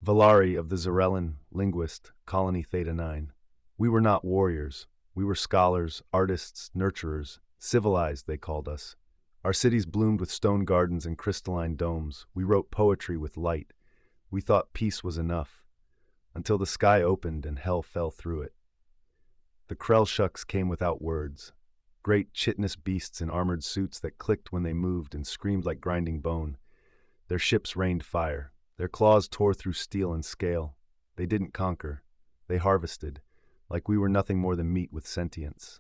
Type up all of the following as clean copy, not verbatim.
Valari of the Zarellan linguist, Colony Theta 9. We were not warriors. We were scholars, artists, nurturers. Civilized, they called us. Our cities bloomed with stone gardens and crystalline domes. We wrote poetry with light. We thought peace was enough, until the sky opened and hell fell through it. The Krell shucks came without words. Great chitinous beasts in armored suits that clicked when they moved and screamed like grinding bone. Their ships rained fire. Their claws tore through steel and scale. They didn't conquer. They harvested, like we were nothing more than meat with sentience.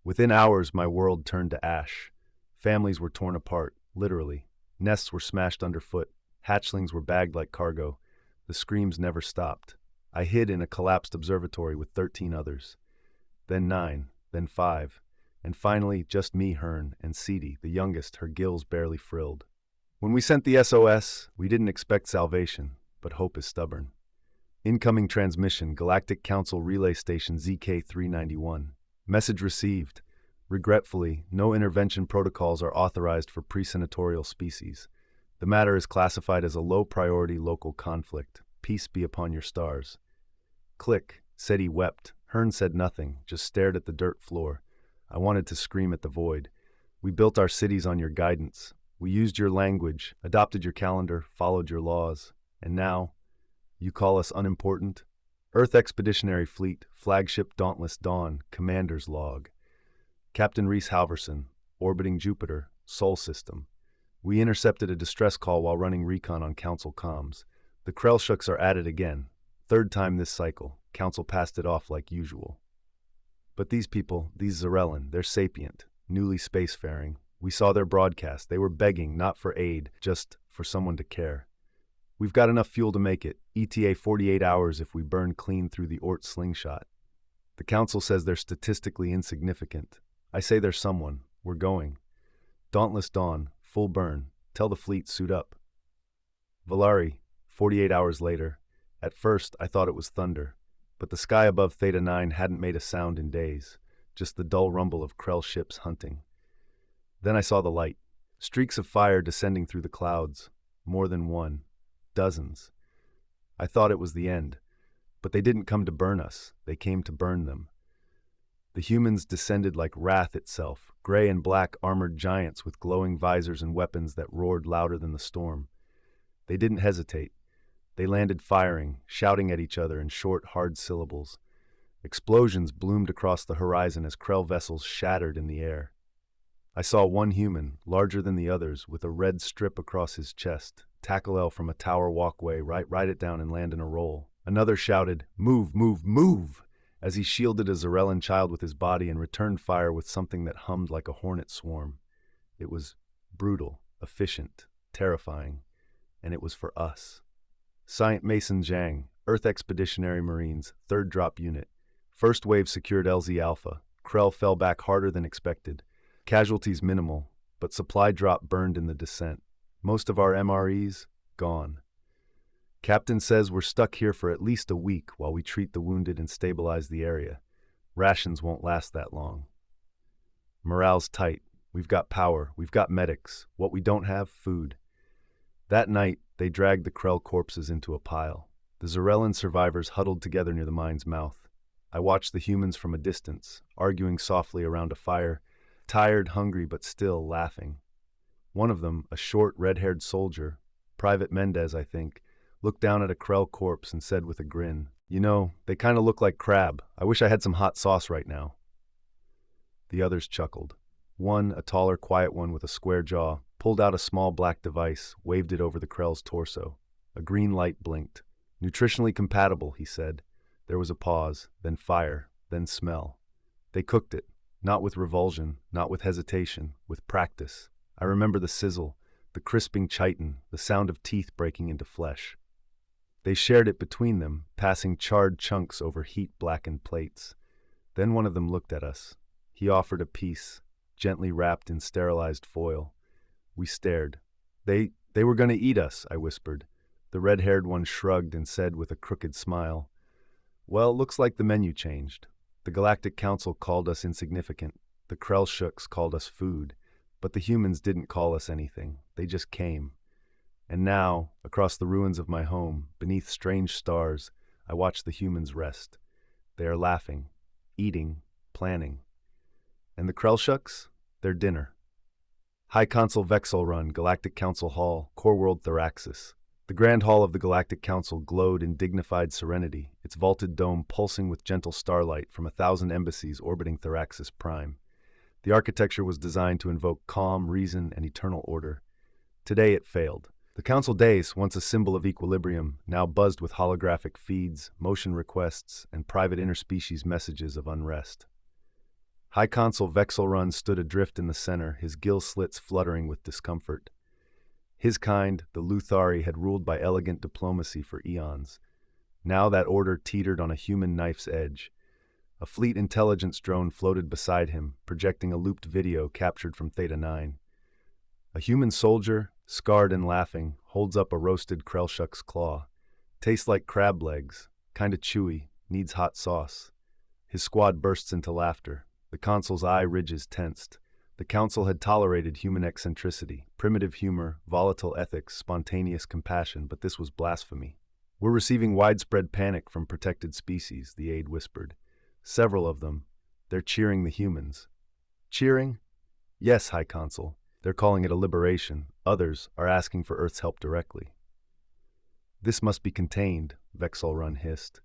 Within hours, my world turned to ash. Families were torn apart, literally. Nests were smashed underfoot. Hatchlings were bagged like cargo. The screams never stopped. I hid in a collapsed observatory with 13 others. Then 9, then 5, and finally just me, Hearn, and Seedy, the youngest, her gills barely frilled. When we sent the SOS, we didn't expect salvation, but hope is stubborn. Incoming transmission, Galactic Council Relay Station ZK-391. Message received. Regretfully, no intervention protocols are authorized for presenatorial species. The matter is classified as a low-priority local conflict. Peace be upon your stars. Click, said he wept. Hearn said nothing, just stared at the dirt floor. I wanted to scream at the void. We built our cities on your guidance. We used your language, adopted your calendar, followed your laws. And now, you call us unimportant? Earth Expeditionary Fleet, Flagship Dauntless Dawn, Commander's Log. Captain Reese Halverson, orbiting Jupiter, Sol System. We intercepted a distress call while running recon on Council comms. The Krell shucks are at it again. Third time this cycle. Council passed it off like usual. But these people, these Zarellan, they're sapient, newly spacefaring. We saw their broadcast. They were begging, not for aid, just for someone to care. We've got enough fuel to make it. ETA 48 hours if we burn clean through the Ort slingshot. The Council says they're statistically insignificant. I say there's someone. We're going. Dauntless Dawn, full burn. Tell the fleet, suit up. Valari, 48 hours later. At first, I thought it was thunder, but the sky above Theta 9 hadn't made a sound in days, just the dull rumble of Krell ships hunting. Then I saw the light. Streaks of fire descending through the clouds. More than one. Dozens. I thought it was the end, but they didn't come to burn us. They came to burn them. The humans descended like wrath itself, gray and black armored giants with glowing visors and weapons that roared louder than the storm. They didn't hesitate. They landed firing, shouting at each other in short, hard syllables. Explosions bloomed across the horizon as Krell vessels shattered in the air. I saw one human, larger than the others, with a red strip across his chest, tackle L from a tower walkway, ride it down and land in a roll. Another shouted, "Move, move, move!" as he shielded a Zarellan child with his body and returned fire with something that hummed like a hornet swarm. It was brutal, efficient, terrifying, and it was for us. Science Mason Zhang, Earth Expeditionary Marines, 3rd Drop Unit. First wave secured LZ Alpha. Krell fell back harder than expected. Casualties minimal, but supply drop burned in the descent. Most of our MREs, gone. Captain says we're stuck here for at least a week while we treat the wounded and stabilize the area. Rations won't last that long. Morale's tight. We've got power. We've got medics. What we don't have, food. That night, they dragged the Krell corpses into a pile. The Zarellan survivors huddled together near the mine's mouth. I watched the humans from a distance, arguing softly around a fire, tired, hungry, but still laughing. One of them, a short, red-haired soldier, Private Mendez, I think, looked down at a Krell corpse and said with a grin, "You know, they kind of look like crab. I wish I had some hot sauce right now." The others chuckled. One, a taller, quiet one with a square jaw, pulled out a small black device, waved it over the Krell's torso. A green light blinked. "Nutritionally compatible," he said. There was a pause, then fire, then smell. They cooked it, not with revulsion, not with hesitation, with practice. I remember the sizzle, the crisping chitin, the sound of teeth breaking into flesh. They shared it between them, passing charred chunks over heat-blackened plates. Then one of them looked at us. He offered a piece, gently wrapped in sterilized foil. We stared. They were going to eat us," I whispered. The red-haired one shrugged and said with a crooked smile, "Well, looks like the menu changed. The Galactic Council called us insignificant. The Krell-shooks called us food. But the humans didn't call us anything. They just came. And now, across the ruins of my home, beneath strange stars, I watch the humans rest. They are laughing, eating, planning. And the Krelshuks? Their dinner. High Consul Vexelrun, Galactic Council Hall, Core World Theraxis. The Grand Hall of the Galactic Council glowed in dignified serenity, its vaulted dome pulsing with gentle starlight from 1,000 embassies orbiting Theraxis Prime. The architecture was designed to invoke calm, reason, and eternal order. Today it failed. The Council Dais, once a symbol of equilibrium, now buzzed with holographic feeds, motion requests, and private interspecies messages of unrest. High Consul Vexelrun stood adrift in the center, his gill slits fluttering with discomfort. His kind, the Luthari, had ruled by elegant diplomacy for eons. Now that order teetered on a human knife's edge. A fleet intelligence drone floated beside him, projecting a looped video captured from Theta 9. A human soldier, scarred and laughing, holds up a roasted Krelshuk's claw. Tastes like crab legs, kinda chewy, needs hot sauce. His squad bursts into laughter. The consul's eye ridges tensed. The council had tolerated human eccentricity, primitive humor, volatile ethics, spontaneous compassion, but this was blasphemy. We're receiving widespread panic from protected species, the aide whispered. Several of them. They're cheering the humans. Cheering? Yes, High Consul. They're calling it a liberation. Others are asking for Earth's help directly. This must be contained, Vexelrun hissed.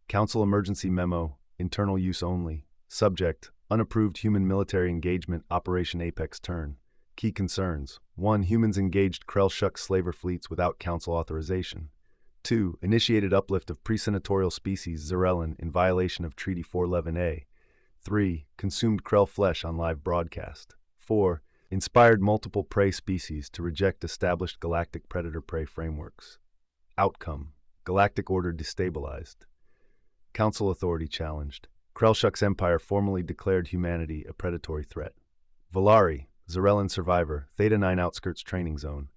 Council emergency memo, internal use only. Subject, unapproved human military engagement, Operation Apex Turn. Key concerns. 1. Humans engaged Krelshuk slaver fleets without council authorization. 2. Initiated uplift of pre-senatorial species Zerelin in violation of Treaty 411A. 3. Consumed Krell flesh on live broadcast. 4. Inspired multiple prey species to reject established galactic predator-prey frameworks. Outcome. Galactic order destabilized. Council authority challenged. Krelshuk's empire formally declared humanity a predatory threat. Valari, Zerelin survivor, Theta 9 outskirts training zone.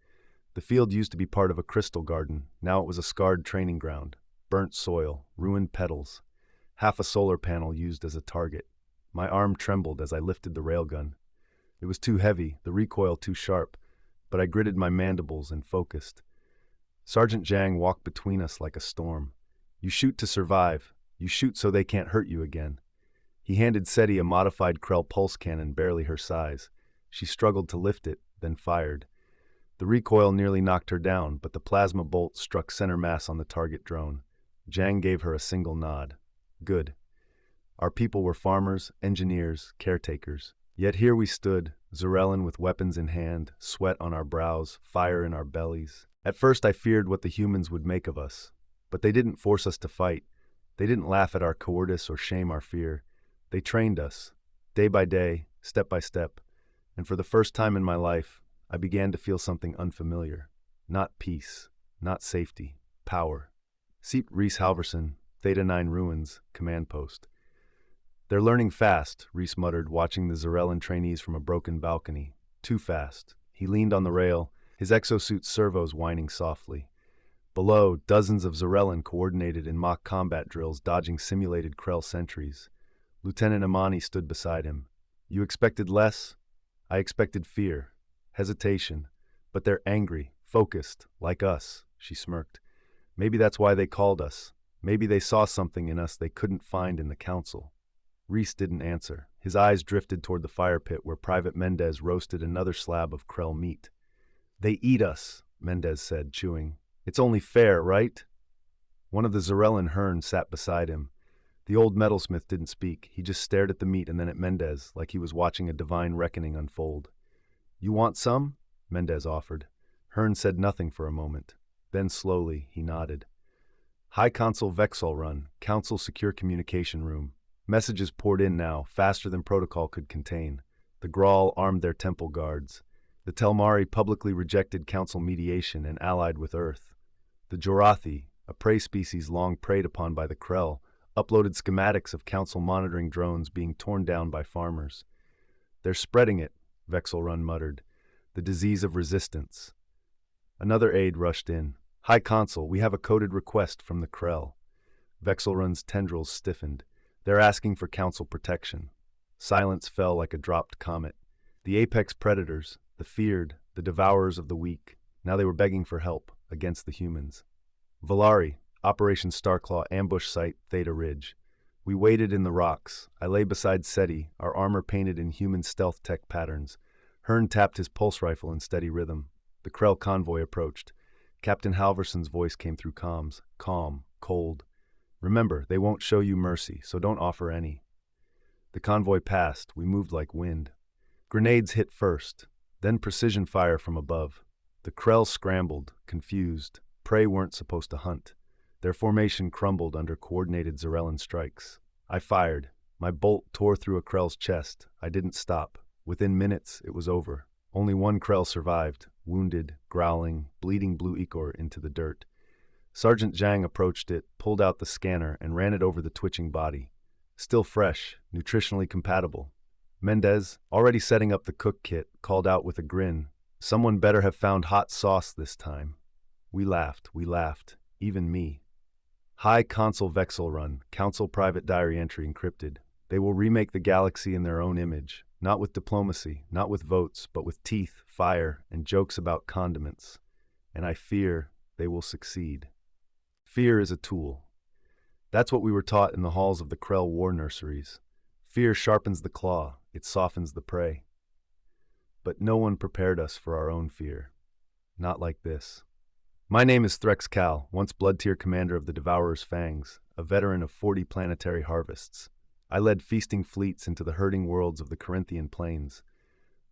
The field used to be part of a crystal garden. Now it was a scarred training ground. Burnt soil, ruined petals. Half a solar panel used as a target. My arm trembled as I lifted the railgun. It was too heavy, the recoil too sharp, but I gritted my mandibles and focused. Sergeant Zhang walked between us like a storm. You shoot to survive. You shoot so they can't hurt you again. He handed Seti a modified Krell pulse cannon barely her size. She struggled to lift it, then fired. The recoil nearly knocked her down, but the plasma bolt struck center mass on the target drone. Zhang gave her a single nod. Good. Our people were farmers, engineers, caretakers. Yet here we stood, Zerelin with weapons in hand, sweat on our brows, fire in our bellies. At first I feared what the humans would make of us. But they didn't force us to fight. They didn't laugh at our cowardice or shame our fear. They trained us, day by day, step by step. And for the first time in my life, I began to feel something unfamiliar. Not peace, not safety, power. Seep Reese Halverson, Theta 9 Ruins, Command Post. They're learning fast, Reese muttered, watching the Zerelin trainees from a broken balcony. Too fast. He leaned on the rail, his exosuit servos whining softly. Below, dozens of Zerelin coordinated in mock combat drills, dodging simulated Krell sentries. Lieutenant Imani stood beside him. You expected less? I expected fear, hesitation. But they're angry, focused, like us, she smirked. Maybe that's why they called us. Maybe they saw something in us they couldn't find in the council. Reese didn't answer. His eyes drifted toward the fire pit where Private Mendez roasted another slab of Krell meat. They eat us, Mendez said, chewing. It's only fair, right? One of the Zerelin Hearn sat beside him. The old metalsmith didn't speak. He just stared at the meat and then at Mendez, like he was watching a divine reckoning unfold. You want some? Mendez offered. Hearn said nothing for a moment. Then slowly, he nodded. High Consul Vexelrun, Council Secure Communication Room. Messages poured in now, faster than protocol could contain. The Grawl armed their temple guards. The Telmari publicly rejected Council mediation and allied with Earth. The Jorathi, a prey species long preyed upon by the Krell, uploaded schematics of Council monitoring drones being torn down by farmers. They're spreading it, Vexelrun muttered. The disease of resistance. Another aide rushed in. High Consul, we have a coded request from the Krell. Vexelrun's tendrils stiffened. They're asking for Council protection. Silence fell like a dropped comet. The apex predators, the feared, the devourers of the weak, Now they were begging for help against the humans. Valari, Operation Starclaw ambush site, Theta Ridge. We waited in the rocks. I lay beside SETI, our armor painted in human stealth tech patterns. Hearn tapped his pulse rifle in steady rhythm. The Krell convoy approached. Captain Halverson's voice came through comms, calm, cold. Remember, they won't show you mercy, so don't offer any. The convoy passed. We moved like wind. Grenades hit first, then precision fire from above. The Krell scrambled, confused. Prey weren't supposed to hunt. Their formation crumbled under coordinated Zarellan strikes. I fired. My bolt tore through a Krell's chest. I didn't stop. Within minutes, it was over. Only one Krell survived, wounded, growling, bleeding blue ichor into the dirt. Sergeant Zhang approached it, pulled out the scanner, and ran it over the twitching body. Still fresh, nutritionally compatible. Mendez, already setting up the cook kit, called out with a grin, "Someone better have found hot sauce this time." We laughed, even me. High Consul Vexel Run, Council Private Diary Entry encrypted. They will remake the galaxy in their own image, not with diplomacy, not with votes, but with teeth, fire, and jokes about condiments. And I fear they will succeed. Fear is a tool. That's what we were taught in the halls of the Krell war nurseries. Fear sharpens the claw, it softens the prey. But no one prepared us for our own fear. Not like this. My name is Threx Cal, once Blood Tier commander of the Devourer's Fangs, a veteran of 40 planetary harvests. I led feasting fleets into the herding worlds of the Corinthian plains.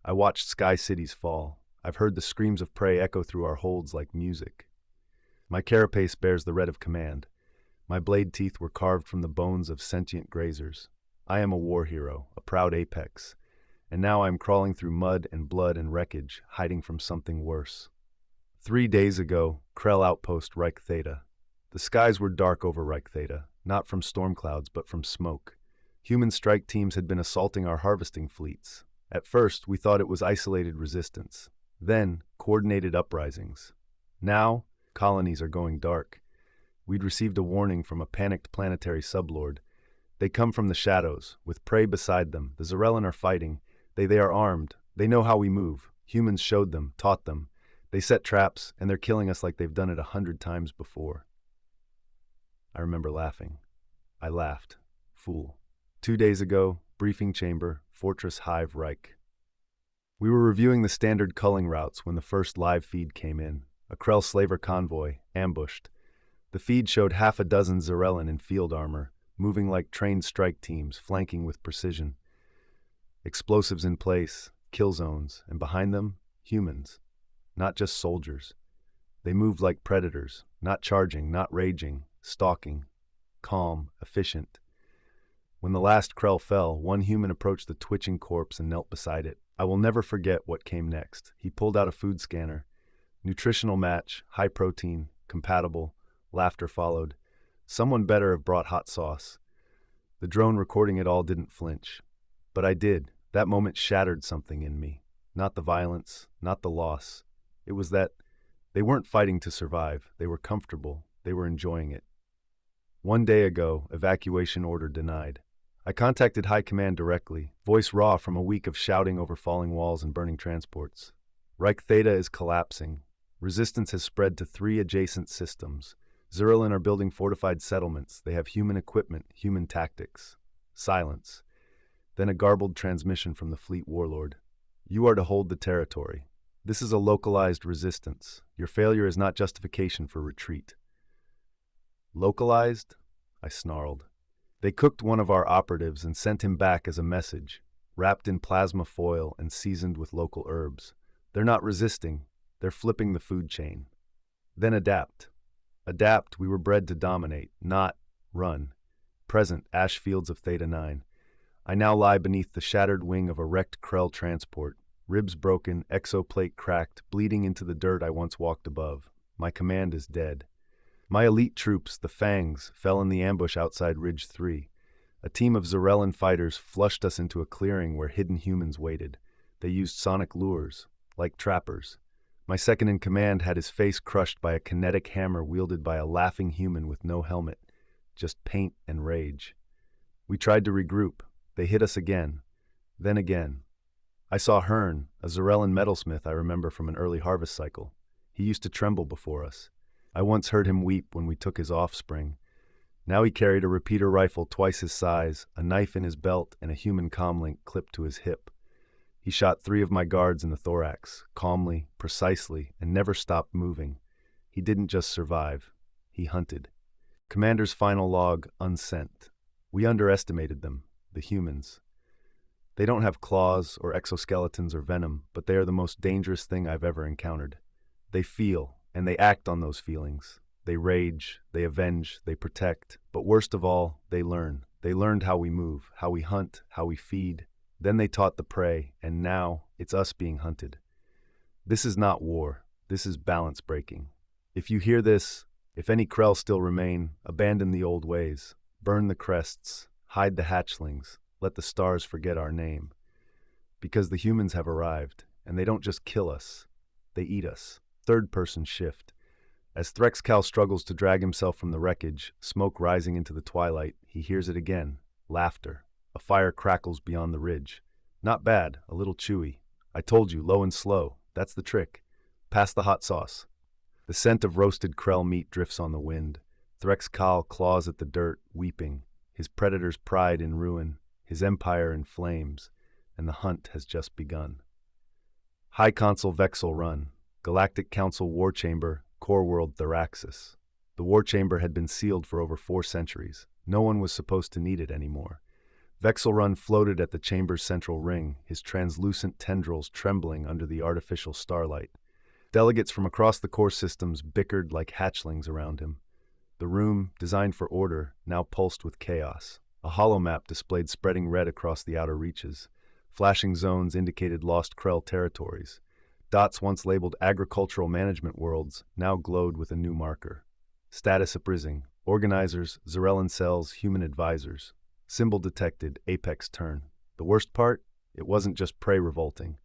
I watched sky cities fall. I've heard the screams of prey echo through our holds like music. My carapace bears the red of command. My blade teeth were carved from the bones of sentient grazers. I am a war hero, a proud apex. And now I am crawling through mud and blood and wreckage, hiding from something worse. 3 days ago, Krell outpost Reich Theta. The skies were dark over Reich Theta, not from storm clouds but from smoke. Human strike teams had been assaulting our harvesting fleets. At first, we thought it was isolated resistance. Then, coordinated uprisings. Now, colonies are going dark. We'd received a warning from a panicked planetary sublord. They come from the shadows, with prey beside them. The Zarellan are fighting. They are armed. They know how we move. Humans showed them, taught them. They set traps, and they're killing us like they've done it 100 times before. I remember laughing. I laughed. Fool. 2 days ago, briefing chamber, Fortress Hive Reich. We were reviewing the standard culling routes when the first live feed came in. A Krell slaver convoy, ambushed. The feed showed half a dozen Zarellan in field armor, moving like trained strike teams, flanking with precision. Explosives in place, kill zones, and behind them, humans. Not just soldiers. They moved like predators, not charging, not raging, stalking, calm, efficient. When the last Krell fell, one human approached the twitching corpse and knelt beside it. I will never forget what came next. He pulled out a food scanner. Nutritional match, high protein, compatible. Laughter followed. Someone better have brought hot sauce. The drone recording it all didn't flinch. But I did. That moment shattered something in me. Not the violence, not the loss. It was that they weren't fighting to survive. They were comfortable. They were enjoying it. 1 day ago, evacuation order denied. I contacted High Command directly, voice raw from a week of shouting over falling walls and burning transports. Reich Theta is collapsing. Resistance has spread to 3 adjacent systems. Zarellan are building fortified settlements. They have human equipment, human tactics. Silence. Then a garbled transmission from the fleet warlord. You are to hold the territory. This is a localized resistance. Your failure is not justification for retreat. Localized? I snarled. They cooked one of our operatives and sent him back as a message, wrapped in plasma foil and seasoned with local herbs. They're not resisting. They're flipping the food chain. Then adapt. Adapt, we were bred to dominate, not run. Present, ash fields of Theta 9. I now lie beneath the shattered wing of a wrecked Krell transport, ribs broken, exoplate cracked, bleeding into the dirt I once walked above. My command is dead. My elite troops, the Fangs, fell in the ambush outside Ridge 3. A team of Zarellan fighters flushed us into a clearing where hidden humans waited. They used sonic lures, like trappers. My second-in-command had his face crushed by a kinetic hammer wielded by a laughing human with no helmet, just paint and rage. We tried to regroup. They hit us again. Then again. I saw Hearn, a Zarellan metalsmith I remember from an early harvest cycle. He used to tremble before us. I once heard him weep when we took his offspring. Now he carried a repeater rifle twice his size, a knife in his belt, and a human comlink clipped to his hip. He shot 3 of my guards in the thorax, calmly, precisely, and never stopped moving. He didn't just survive. He hunted. Commander's final log, unsent. We underestimated them, the humans. They don't have claws or exoskeletons or venom, but they are the most dangerous thing I've ever encountered. They feel, and they act on those feelings. They rage, they avenge, they protect, but worst of all, they learn. They learned how we move, how we hunt, how we feed. Then they taught the prey, and now it's us being hunted. This is not war. This is balance breaking. If you hear this, if any Krell still remain, abandon the old ways. Burn the crests, hide the hatchlings, let the stars forget our name. Because the humans have arrived, and they don't just kill us, they eat us. Third-person shift. As Threxcal struggles to drag himself from the wreckage, smoke rising into the twilight, he hears it again. Laughter. A fire crackles beyond the ridge. Not bad, a little chewy. I told you, low and slow. That's the trick. Pass the hot sauce. The scent of roasted Krell meat drifts on the wind. Threxcal claws at the dirt, weeping. His predator's pride in ruin, his empire in flames, and the hunt has just begun. High Consul Vexel Run. Galactic Council War Chamber, Core World Theraxis. The War Chamber had been sealed for over 4 centuries. No one was supposed to need it anymore. Vexelrun floated at the chamber's central ring, his translucent tendrils trembling under the artificial starlight. Delegates from across the core systems bickered like hatchlings around him. The room, designed for order, now pulsed with chaos. A holomap displayed spreading red across the outer reaches. Flashing zones indicated lost Krell territories. Dots once labeled agricultural management worlds now glowed with a new marker. Status apprising. Organizers, Zarellan cells, human advisors. Symbol detected, apex turn. The worst part? It wasn't just prey revolting.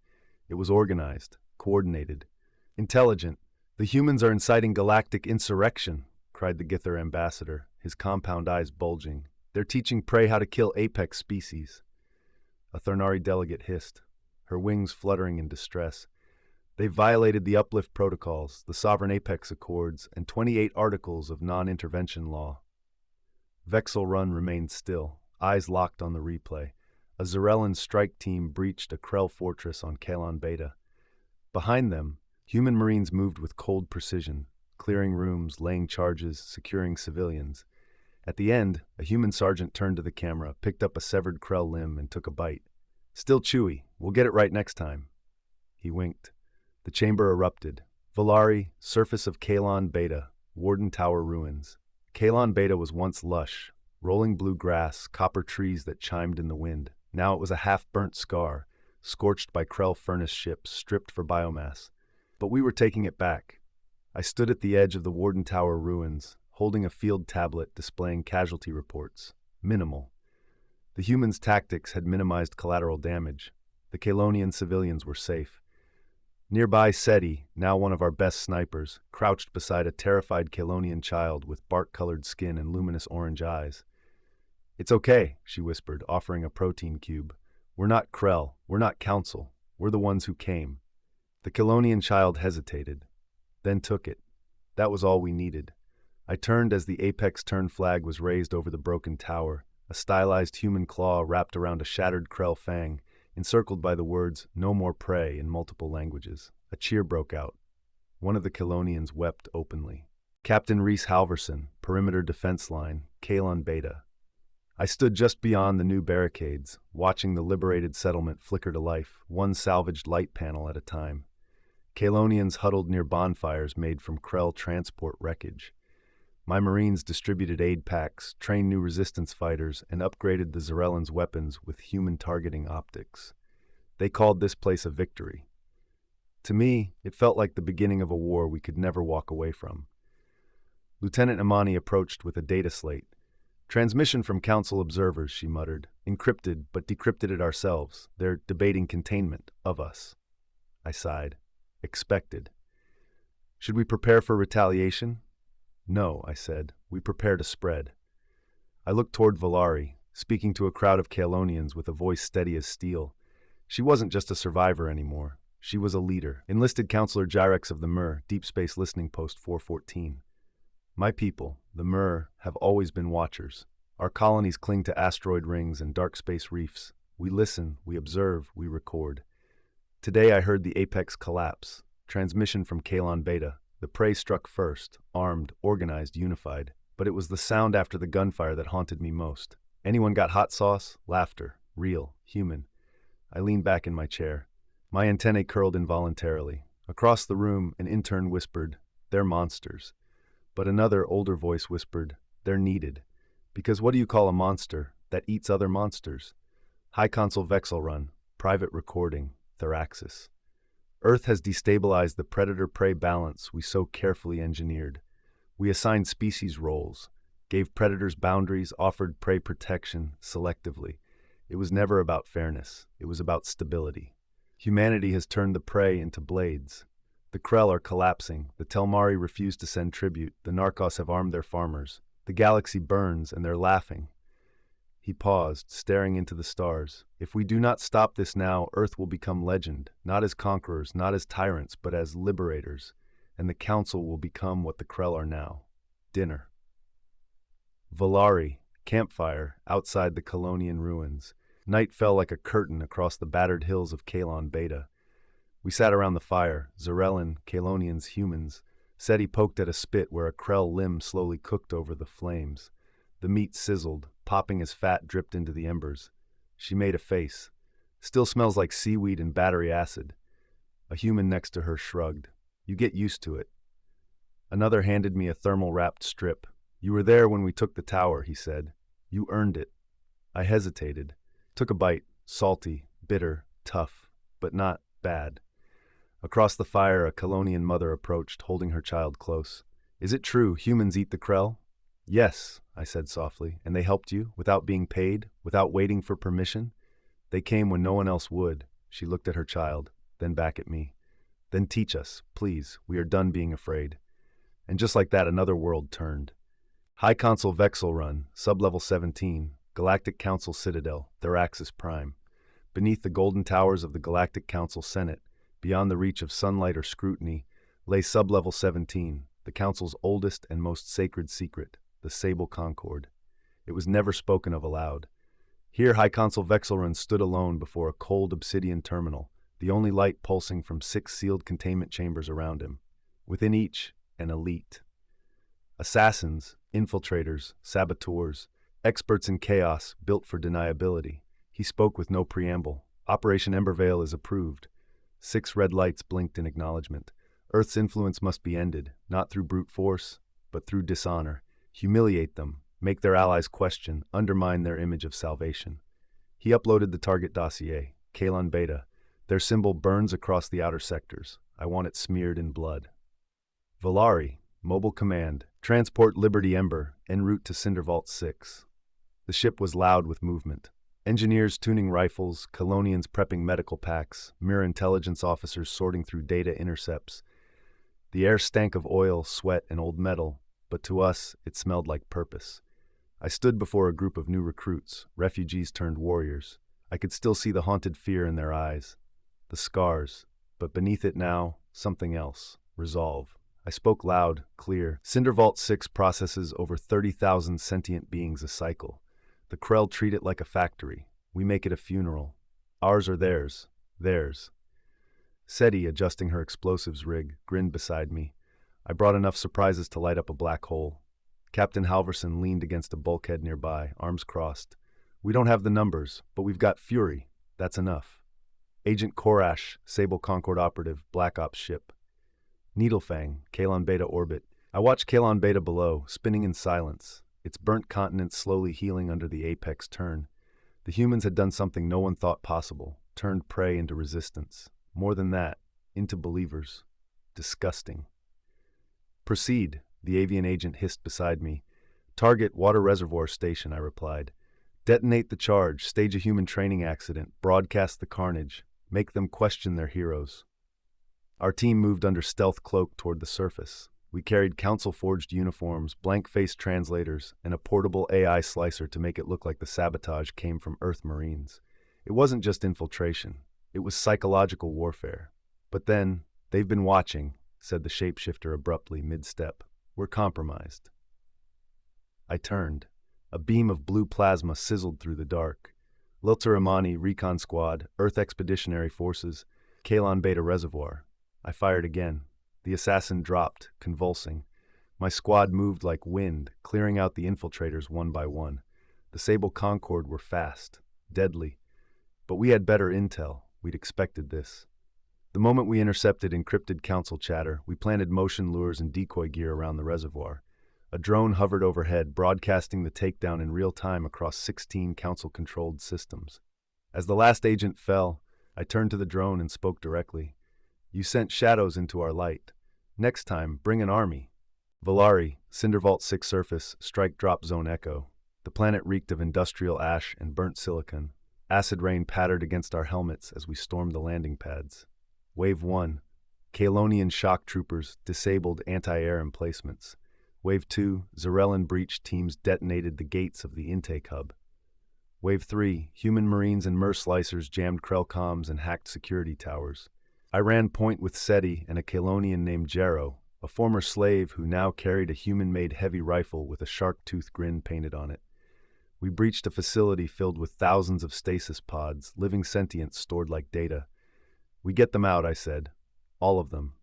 It was organized, coordinated, intelligent. The humans are inciting galactic insurrection, cried the Gither ambassador, his compound eyes bulging. They're teaching prey how to kill apex species. A Thernari delegate hissed, her wings fluttering in distress. They violated the uplift protocols, the Sovereign Apex Accords, and 28 articles of non-intervention law. Vexelrun remained still, eyes locked on the replay. A Zarellan strike team breached a Krell fortress on Kalon Beta. Behind them, human marines moved with cold precision, clearing rooms, laying charges, securing civilians. At the end, a human sergeant turned to the camera, picked up a severed Krell limb, and took a bite. Still chewy. We'll get it right next time. He winked. The chamber erupted. Valari, surface of Kalon Beta, Warden Tower ruins. Kalon Beta was once lush, rolling blue grass, copper trees that chimed in the wind. Now it was a half-burnt scar, scorched by Krell furnace ships, stripped for biomass. But we were taking it back. I stood at the edge of the Warden Tower ruins, holding a field tablet displaying casualty reports. Minimal. The humans' tactics had minimized collateral damage. The Kalonian civilians were safe. Nearby, Seti, now one of our best snipers, crouched beside a terrified Kalonian child with bark-colored skin and luminous orange eyes. "It's okay," she whispered, offering a protein cube. "We're not Krell. We're not Council. We're the ones who came." The Kalonian child hesitated, then took it. That was all we needed. I turned as the apex turn flag was raised over the broken tower, a stylized human claw wrapped around a shattered Krell fang, encircled by the words, "No more prey," in multiple languages. A cheer broke out. One of the Kalonians wept openly. Captain Reese Halverson, Perimeter Defense Line, Kalon Beta. I stood just beyond the new barricades, watching the liberated settlement flicker to life, one salvaged light panel at a time. Kalonians huddled near bonfires made from Krell transport wreckage. My Marines distributed aid packs, trained new resistance fighters, and upgraded the Zarellan's weapons with human targeting optics. They called this place a victory. To me, it felt like the beginning of a war we could never walk away from. Lieutenant Imani approached with a data slate. "Transmission from Council observers," she muttered. "Encrypted, but decrypted it ourselves. They're debating containment of us." I sighed. Expected. "Should we prepare for retaliation?" "No," I said. "We prepare to spread." I looked toward Valari, speaking to a crowd of Kalonians with a voice steady as steel. She wasn't just a survivor anymore. She was a leader. Enlisted Counselor Gyrex of the Mir, Deep Space Listening Post 414. My people, the Mir, have always been watchers. Our colonies cling to asteroid rings and dark space reefs. We listen, we observe, we record. Today I heard the apex collapse. Transmission from Kalon Beta. The prey struck first, armed, organized, unified. But it was the sound after the gunfire that haunted me most. Anyone got hot sauce? Laughter. Real. Human. I leaned back in my chair. My antennae curled involuntarily. Across the room, an intern whispered, "They're monsters." But another, older voice whispered, "They're needed. Because what do you call a monster that eats other monsters?" High Consul Vexelrun, private recording, Theraxis. Earth has destabilized the predator-prey balance we so carefully engineered. We assigned species roles, gave predators boundaries, offered prey protection selectively. It was never about fairness. It was about stability. Humanity has turned the prey into blades. The Krell are collapsing. The Telmari refuse to send tribute. The Narcos have armed their farmers. The galaxy burns, and they're laughing. He paused, staring into the stars. If we do not stop this now, Earth will become legend, not as conquerors, not as tyrants, but as liberators. And the Council will become what the Krell are now. Dinner. Valari, campfire, outside the Colonian ruins. Night fell like a curtain across the battered hills of Kalon Beta. We sat around the fire, Zarellan, Kalonians, humans. Seti poked at a spit where a Krell limb slowly cooked over the flames. The meat sizzled, popping as fat dripped into the embers. She made a face. "Still smells like seaweed and battery acid." A human next to her shrugged. "You get used to it." Another handed me a thermal-wrapped strip. "You were there when we took the tower," he said. "You earned it." I hesitated. Took a bite, salty, bitter, tough, but not bad. Across the fire, a Colonian mother approached, holding her child close. "Is it true humans eat the Krell?" "Yes," I said softly. "And they helped you, without being paid, without waiting for permission?" "They came when no one else would." She looked at her child, then back at me. "Then teach us, please. We are done being afraid." And just like that, another world turned. High Consul Vexelrun, Sublevel 17, Galactic Council Citadel, Theraxis Prime. Beneath the golden towers of the Galactic Council Senate, beyond the reach of sunlight or scrutiny, lay Sublevel 17, the Council's oldest and most sacred secret, the Sable Concord. It was never spoken of aloud. Here High Consul Vexelrun stood alone before a cold obsidian terminal, the only light pulsing from 6 sealed containment chambers around him. Within each, an elite. Assassins, infiltrators, saboteurs, experts in chaos, built for deniability. He spoke with no preamble. "Operation Embervale is approved." 6 red lights blinked in acknowledgement. Earth's influence must be ended, not through brute force, but through dishonor. Humiliate them, make their allies question, undermine their image of salvation. He uploaded the target dossier, Kalon Beta. Their symbol burns across the outer sectors. I want it smeared in blood. Valari, Mobile Command, Transport Liberty Ember, en route to Cindervault 6. The ship was loud with movement. Engineers tuning rifles, Colonians prepping medical packs, Mir intelligence officers sorting through data intercepts. The air stank of oil, sweat, and old metal, but to us, it smelled like purpose. I stood before a group of new recruits, refugees turned warriors. I could still see the haunted fear in their eyes, the scars, but beneath it now, something else, resolve. I spoke loud, clear. Cindervault 6 processes over 30,000 sentient beings a cycle. The Krell treat it like a factory. We make it a funeral. Ours or theirs. Theirs. Seti, adjusting her explosives rig, grinned beside me. I brought enough surprises to light up a black hole. Captain Halverson leaned against a bulkhead nearby, arms crossed. "We don't have the numbers, but we've got fury. That's enough." Agent Korash, Sable Concord operative, Black Ops ship. Needlefang, Kalon Beta orbit. I watched Kalon Beta below, spinning in silence, its burnt continent slowly healing under the apex turn. The humans had done something no one thought possible, turned prey into resistance. More than that, into believers. Disgusting. "Proceed," the avian agent hissed beside me. "Target Water Reservoir Station," I replied. "Detonate the charge, stage a human training accident, broadcast the carnage, make them question their heroes." Our team moved under stealth cloak toward the surface. We carried council-forged uniforms, blank-faced translators, and a portable AI slicer to make it look like the sabotage came from Earth Marines. It wasn't just infiltration. It was psychological warfare. But then, they've been watching, said the shapeshifter abruptly, mid-step. We're compromised. I turned. A beam of blue plasma sizzled through the dark. Lilter Imani, Recon Squad, Earth Expeditionary Forces, Kalon Beta Reservoir. I fired again. The assassin dropped, convulsing. My squad moved like wind, clearing out the infiltrators one by one. The Sable Concord were fast, deadly. But we had better intel. We'd expected this. The moment we intercepted encrypted council chatter, we planted motion lures and decoy gear around the reservoir. A drone hovered overhead, broadcasting the takedown in real time across 16 council-controlled systems. As the last agent fell, I turned to the drone and spoke directly. You sent shadows into our light. Next time, bring an army. Valari, Cindervault 6 surface, strike drop zone echo. The planet reeked of industrial ash and burnt silicon. Acid rain pattered against our helmets as we stormed the landing pads. Wave 1. Kalonian shock troopers, disabled anti-air emplacements. Wave 2. Zarellan breach teams detonated the gates of the intake hub. Wave 3. Human marines and MER slicers jammed Krell comms and hacked security towers. I ran point with SETI and a Kalonian named Jero, a former slave who now carried a human-made heavy rifle with a shark-tooth grin painted on it. We breached a facility filled with thousands of stasis pods, living sentients stored like data. We get them out, I said. All of them.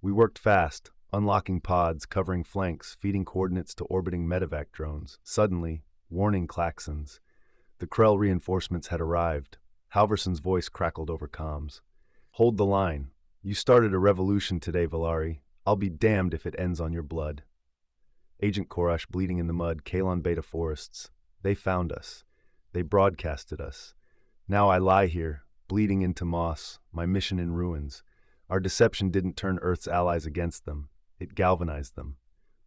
We worked fast, unlocking pods, covering flanks, feeding coordinates to orbiting medevac drones. Suddenly, warning klaxons. The Krell reinforcements had arrived. Halverson's voice crackled over comms. Hold the line. You started a revolution today, Valari. I'll be damned if it ends on your blood. Agent Korash bleeding in the mud, Kalon Beta Forests. They found us. They broadcasted us. Now I lie here, bleeding into moss, my mission in ruins. Our deception didn't turn Earth's allies against them. It galvanized them.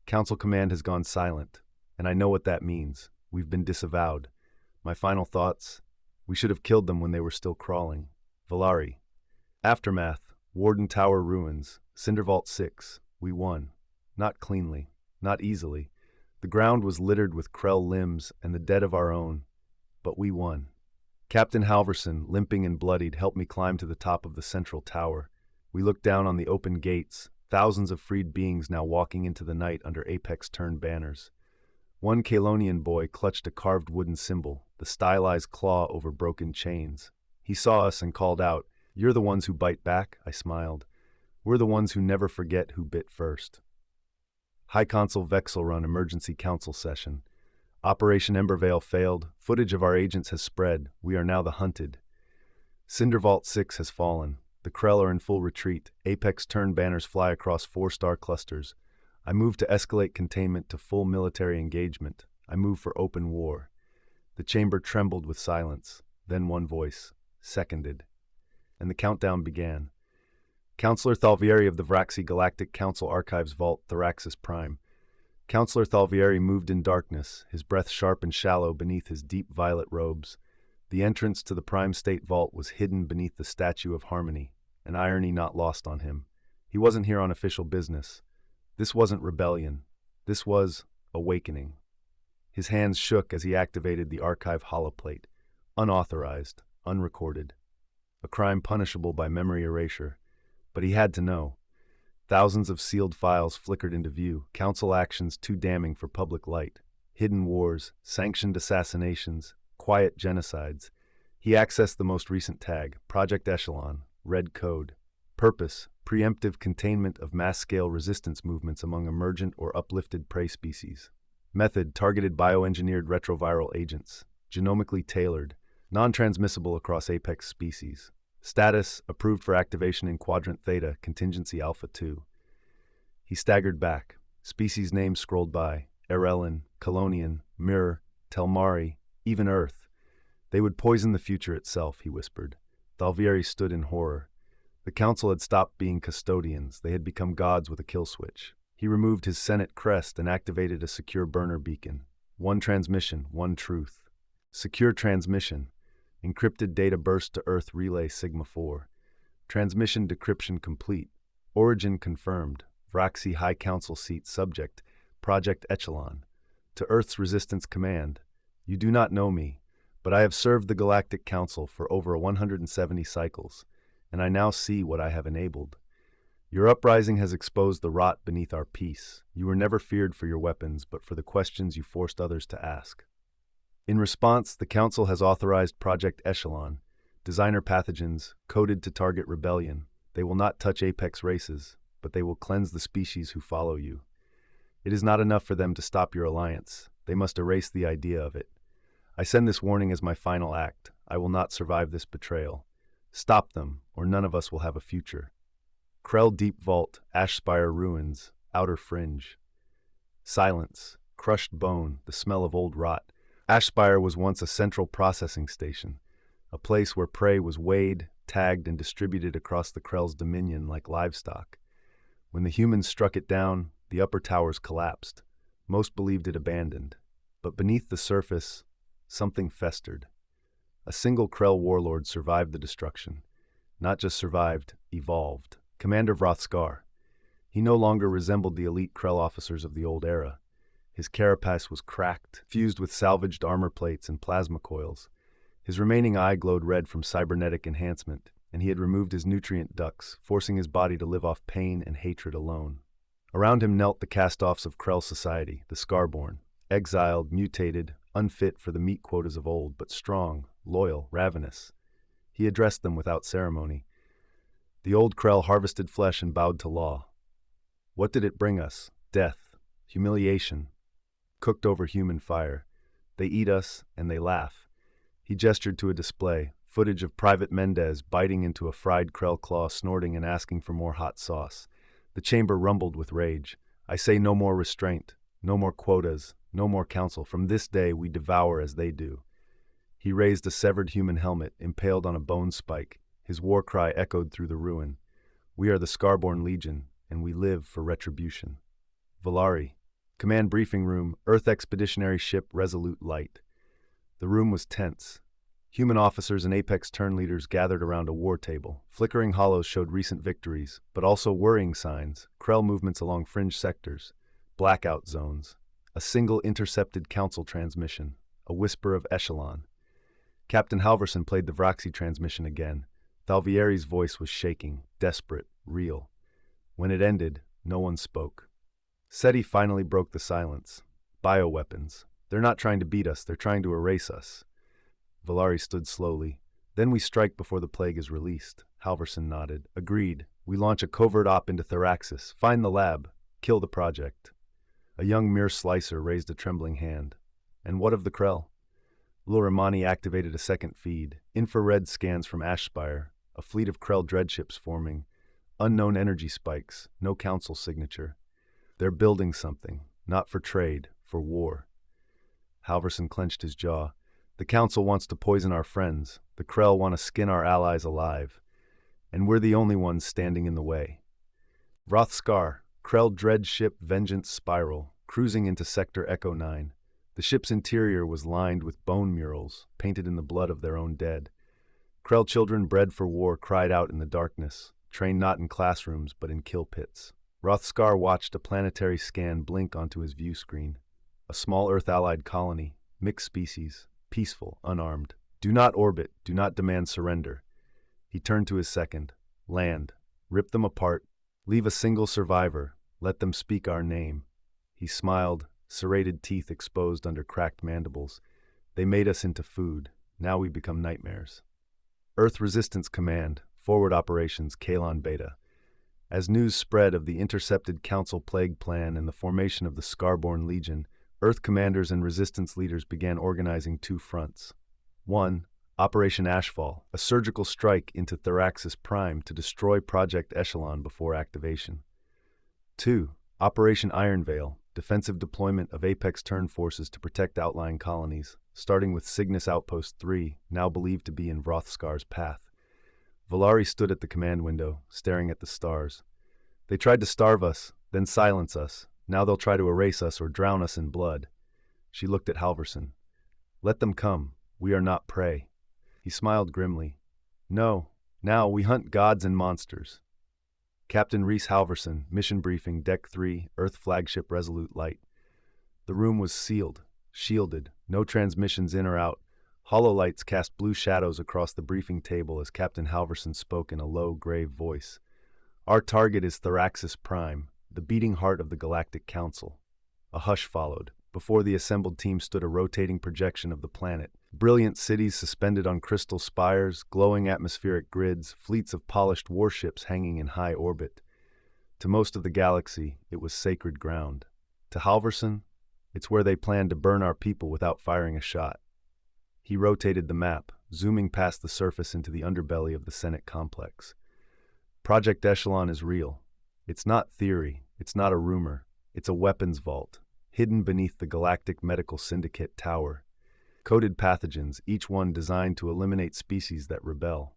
Council Command has gone silent, and I know what that means. We've been disavowed. My final thoughts? We should have killed them when they were still crawling. Valari. Aftermath. Warden Tower ruins. Cindervault 6. We won. Not cleanly. Not easily. The ground was littered with Krell limbs and the dead of our own. But we won. Captain Halverson, limping and bloodied, helped me climb to the top of the central tower. We looked down on the open gates, thousands of freed beings now walking into the night under apex-turned banners. One Kalonian boy clutched a carved wooden symbol, the stylized claw over broken chains. He saw us and called out, "You're the ones who bite back," I smiled. "We're the ones who never forget who bit first." High Consul Vexelrun Emergency Council Session. Operation Embervale failed. Footage of our agents has spread. We are now the hunted. Cindervault 6 has fallen. The Krell are in full retreat. Apex-turned banners fly across 4-star clusters. I move to escalate containment to full military engagement. I move for open war. The chamber trembled with silence. Then one voice. Seconded. And the countdown began. Counselor Thalvieri of the Vraxi Galactic Council Archives Vault, Thraxis Prime. Counselor Thalvieri moved in darkness, his breath sharp and shallow beneath his deep violet robes. The entrance to the Prime State Vault was hidden beneath the Statue of Harmony, an irony not lost on him. He wasn't here on official business. This wasn't rebellion. This was awakening. His hands shook as he activated the archive holoplate. Unauthorized, unrecorded. A crime punishable by memory erasure. But he had to know. Thousands of sealed files flickered into view, council actions too damning for public light. Hidden wars, sanctioned assassinations, quiet genocides. He accessed the most recent tag, Project Echelon, Red Code. Purpose, preemptive containment of mass-scale resistance movements among emergent or uplifted prey species. Method, targeted bioengineered retroviral agents. Genomically tailored, non-transmissible across apex species. Status, approved for activation in Quadrant Theta, Contingency Alpha 2. He staggered back. Species names scrolled by. Erelin, Kalonian, Mir, Telmari, even Earth. They would poison the future itself, he whispered. Thalvieri stood in horror. The council had stopped being custodians. They had become gods with a kill switch. He removed his Senate crest and activated a secure burner beacon. One transmission, one truth. Secure transmission. Encrypted data burst to Earth Relay Sigma 4. Transmission decryption complete. Origin confirmed. Vraxi High Council seat subject. Project Echelon. To Earth's Resistance Command. You do not know me, but I have served the Galactic Council for over 170 cycles, and I now see what I have enabled. Your uprising has exposed the rot beneath our peace. You were never feared for your weapons, but for the questions you forced others to ask. In response, the Council has authorized Project Echelon, designer pathogens coded to target rebellion. They will not touch apex races, but they will cleanse the species who follow you. It is not enough for them to stop your alliance. They must erase the idea of it. I send this warning as my final act. I will not survive this betrayal. Stop them, or none of us will have a future. Krell Deep Vault, Ashspire Ruins, Outer Fringe. Silence, crushed bone, the smell of old rot. Ashspire was once a central processing station, a place where prey was weighed, tagged, and distributed across the Krell's dominion like livestock. When the humans struck it down, the upper towers collapsed. Most believed it abandoned. But beneath the surface, something festered. A single Krell warlord survived the destruction. Not just survived, evolved. Commander Vrothskar. He no longer resembled the elite Krell officers of the old era. His carapace was cracked, fused with salvaged armor plates and plasma coils. His remaining eye glowed red from cybernetic enhancement, and he had removed his nutrient ducts, forcing his body to live off pain and hatred alone. Around him knelt the cast-offs of Krell society, the Scarborn, exiled, mutated, unfit for the meat quotas of old, but strong, loyal, ravenous. He addressed them without ceremony. The old Krell harvested flesh and bowed to law. What did it bring us? Death, humiliation, cooked over human fire. They eat us, and they laugh. He gestured to a display, footage of Private Mendez biting into a fried Krell claw, snorting and asking for more hot sauce. The chamber rumbled with rage. I say no more restraint, no more quotas, no more council. From this day we devour as they do. He raised a severed human helmet, impaled on a bone spike. His war cry echoed through the ruin. We are the Scarborn Legion, and we live for retribution. Valari. Command briefing room, Earth Expeditionary Ship Resolute Light. The room was tense. Human officers and Apex turn leaders gathered around a war table. Flickering hollows showed recent victories, but also worrying signs, Krell movements along fringe sectors, blackout zones, a single intercepted council transmission, a whisper of Echelon. Captain Halverson played the Vraxi transmission again. Thalvieri's voice was shaking, desperate, real. When it ended, no one spoke. SETI finally broke the silence. Bioweapons. They're not trying to beat us, they're trying to erase us. Valari stood slowly. Then we strike before the plague is released. Halverson nodded. Agreed. We launch a covert op into Theraxis. Find the lab. Kill the project. A young Mir Slicer raised a trembling hand. And what of the Krell? Luramani activated a second feed. Infrared scans from Ashspire. A fleet of Krell dreadships forming. Unknown energy spikes. No council signature. They're building something. Not for trade. For war. Halverson clenched his jaw. The Council wants to poison our friends. The Krell want to skin our allies alive. And we're the only ones standing in the way. Vrothskar, Krell dread ship Vengeance Spiral, cruising into Sector Echo 9. The ship's interior was lined with bone murals, painted in the blood of their own dead. Krell children bred for war cried out in the darkness, trained not in classrooms but in kill pits. Rothskar watched a planetary scan blink onto his view screen. A small Earth-allied colony, mixed species, peaceful, unarmed. Do not orbit, do not demand surrender. He turned to his second. Land. Rip them apart. Leave a single survivor. Let them speak our name. He smiled, serrated teeth exposed under cracked mandibles. They made us into food. Now we become nightmares. Earth Resistance Command, Forward Operations, Kalon Beta. As news spread of the intercepted Council Plague Plan and the formation of the Scarborn Legion, Earth commanders and resistance leaders began organizing two fronts. 1. Operation Ashfall, a surgical strike into Theraxis Prime to destroy Project Echelon before activation. 2. Operation Iron Veil, defensive deployment of Apex Turn forces to protect outlying colonies, starting with Cygnus Outpost 3, now believed to be in Vrothskar's path. Valari stood at the command window, staring at the stars. They tried to starve us, then silence us. Now they'll try to erase us or drown us in blood. She looked at Halverson. Let them come. We are not prey. He smiled grimly. No, now we hunt gods and monsters. Captain Reese Halverson, Mission Briefing, Deck 3, Earth Flagship Resolute Light. The room was sealed, shielded, no transmissions in or out. Hollow lights cast blue shadows across the briefing table as Captain Halverson spoke in a low, grave voice. Our target is Theraxis Prime, the beating heart of the Galactic Council. A hush followed. Before the assembled team stood a rotating projection of the planet. Brilliant cities suspended on crystal spires, glowing atmospheric grids, fleets of polished warships hanging in high orbit. To most of the galaxy, it was sacred ground. To Halverson, it's where they planned to burn our people without firing a shot. He rotated the map, zooming past the surface into the underbelly of the Senate complex. Project Echelon is real. It's not theory, it's not a rumor, it's a weapons vault, hidden beneath the Galactic Medical Syndicate Tower. Coded pathogens, each one designed to eliminate species that rebel.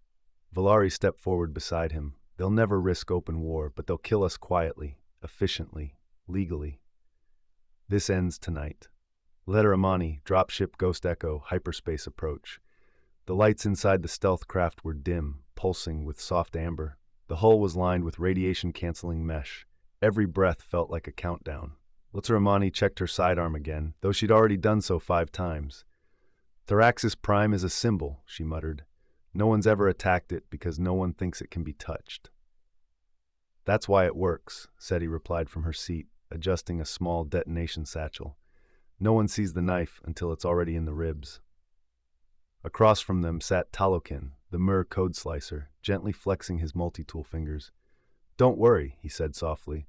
Valari stepped forward beside him. They'll never risk open war, but they'll kill us quietly, efficiently, legally. This ends tonight. Letter Amani, dropship Ghost Echo, hyperspace approach. The lights inside the stealth craft were dim, pulsing with soft amber. The hull was lined with radiation-canceling mesh. Every breath felt like a countdown. Letter Amani checked her sidearm again, though she'd already done so 5 times. Theraxis Prime is a symbol, she muttered. No one's ever attacked it because no one thinks it can be touched. That's why it works, Seti replied from her seat, adjusting a small detonation satchel. No one sees the knife until it's already in the ribs. Across from them sat Talokin, the Mur code slicer, gently flexing his multi-tool fingers. Don't worry, he said softly.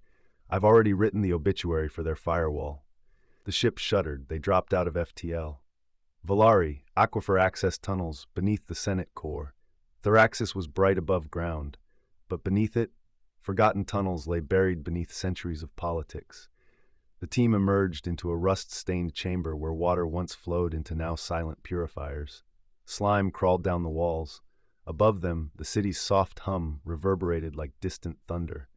I've already written the obituary for their firewall. The ship shuddered. They dropped out of FTL. Valari, aquifer access tunnels beneath the Senate core. Theraxis was bright above ground, but beneath it, forgotten tunnels lay buried beneath centuries of politics. The team emerged into a rust-stained chamber where water once flowed into now silent purifiers. Slime crawled down the walls. Above them, the city's soft hum reverberated like distant thunder.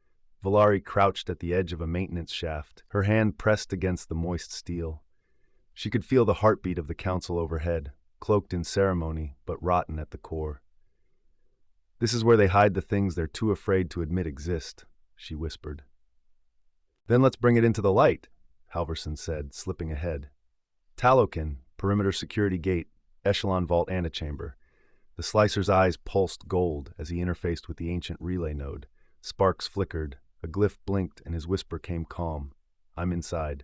Valari crouched at the edge of a maintenance shaft, her hand pressed against the moist steel. She could feel the heartbeat of the council overhead, cloaked in ceremony, but rotten at the core. This is where they hide the things they're too afraid to admit exist, she whispered. Then let's bring it into the light, Halverson said, slipping ahead. Talokin, perimeter security gate, echelon vault antechamber. The slicer's eyes pulsed gold as he interfaced with the ancient relay node. Sparks flickered, a glyph blinked, and his whisper came calm. I'm inside.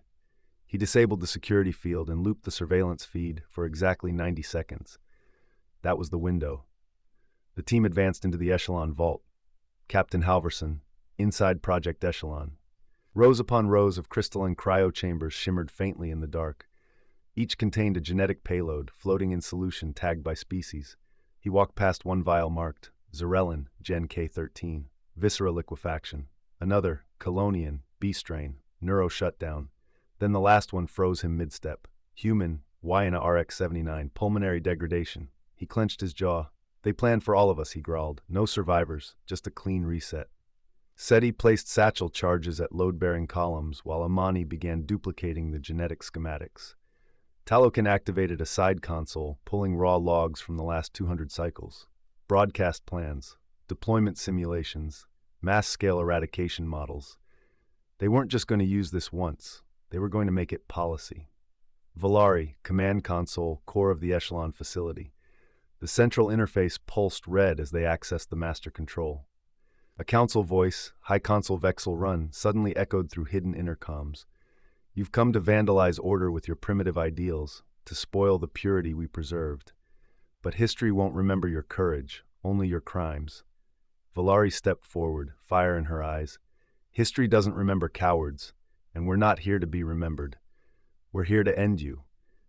He disabled the security field and looped the surveillance feed for exactly 90 seconds. That was the window. The team advanced into the Echelon vault. Captain Halverson, inside Project Echelon. Rows upon rows of crystalline cryo chambers shimmered faintly in the dark. Each contained a genetic payload, floating in solution tagged by species. He walked past one vial marked, Zerelin, Gen K13, visceral liquefaction. Another, Colonian, B-strain, neuro shutdown. Then the last one froze him mid-step. Human, Wyana RX-79, pulmonary degradation. He clenched his jaw. They planned for all of us, he growled. No survivors, just a clean reset. Seti placed satchel charges at load-bearing columns while Amani began duplicating the genetic schematics. Talokin activated a side console, pulling raw logs from the last 200 cycles. Broadcast plans, deployment simulations, mass-scale eradication models. They weren't just going to use this once. They were going to make it policy. Valari, command console, core of the Echelon facility. The central interface pulsed red as they accessed the master control. A council voice, High Consul Vexel Run, suddenly echoed through hidden intercoms. You've come to vandalize order with your primitive ideals, to spoil the purity we preserved. But history won't remember your courage, only your crimes. Valari stepped forward, fire in her eyes. History doesn't remember cowards, and we're not here to be remembered. We're here to end you.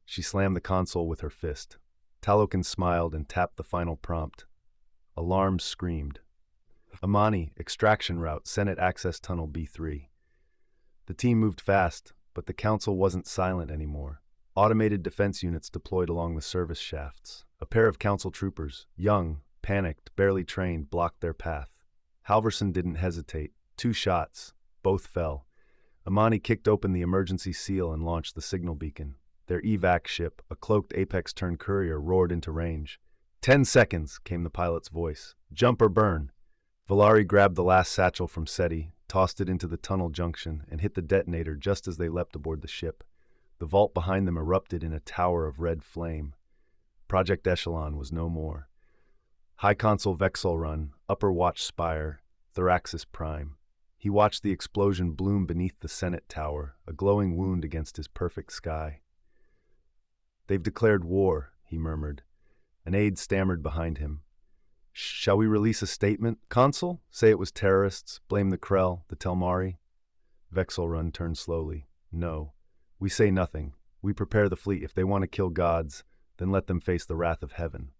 She slammed the console with her fist. Talokin smiled and tapped the final prompt. Alarms screamed. Amani, extraction route, Senate access tunnel B3. The team moved fast, but the council wasn't silent anymore. Automated defense units deployed along the service shafts. A pair of council troopers, young, panicked, barely trained, blocked their path. Halverson didn't hesitate. 2 shots. Both fell. Amani kicked open the emergency seal and launched the signal beacon. Their evac ship, a cloaked Apex-turned courier, roared into range. 10 seconds, came the pilot's voice. Jump or burn. Valari grabbed the last satchel from Seti, tossed it into the tunnel junction, and hit the detonator just as they leapt aboard the ship. The vault behind them erupted in a tower of red flame. Project Echelon was no more. High Consul Vexel Run, Upper Watch Spire, Thoraxis Prime. He watched the explosion bloom beneath the Senate Tower, a glowing wound against his perfect sky. "They've declared war," he murmured. An aide stammered behind him. "Shall we release a statement, Consul? Say it was terrorists, blame the Krell, the Telmari?" Vexelrun turned slowly. "No. We say nothing. We prepare the fleet. If they want to kill gods, then let them face the wrath of heaven."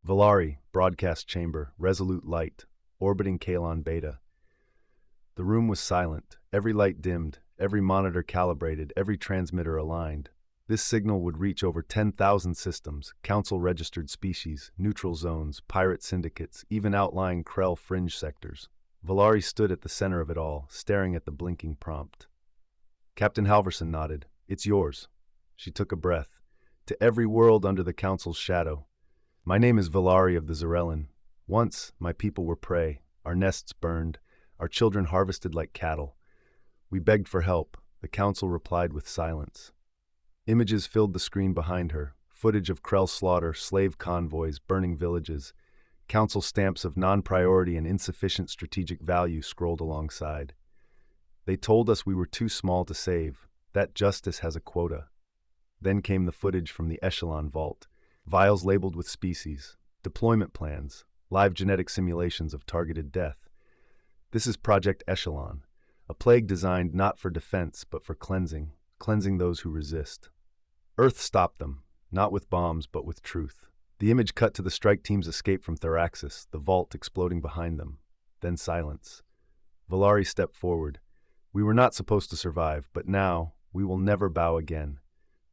Valari, broadcast chamber, resolute light, orbiting Kalon Beta. The room was silent, every light dimmed, every monitor calibrated, every transmitter aligned. This signal would reach over 10,000 systems, council-registered species, neutral zones, pirate syndicates, even outlying Krell fringe sectors. Valari stood at the center of it all, staring at the blinking prompt. Captain Halverson nodded. "It's yours." She took a breath. "To every world under the council's shadow. My name is Valari of the Zarellan. Once, my people were prey, our nests burned, our children harvested like cattle. We begged for help. The council replied with silence." Images filled the screen behind her, footage of Krell slaughter, slave convoys, burning villages. Council stamps of non-priority and insufficient strategic value scrolled alongside. "They told us we were too small to save. That justice has a quota." Then came the footage from the Echelon vault, vials labeled with species, deployment plans, live genetic simulations of targeted death. This is Project Echelon, a plague designed not for defense but for cleansing those who resist. Earth stopped them, not with bombs but with truth. The image cut to the strike team's escape from Thoraxis, the vault exploding behind them. Then silence. Valari stepped forward. "We were not supposed to survive, but now we will never bow again.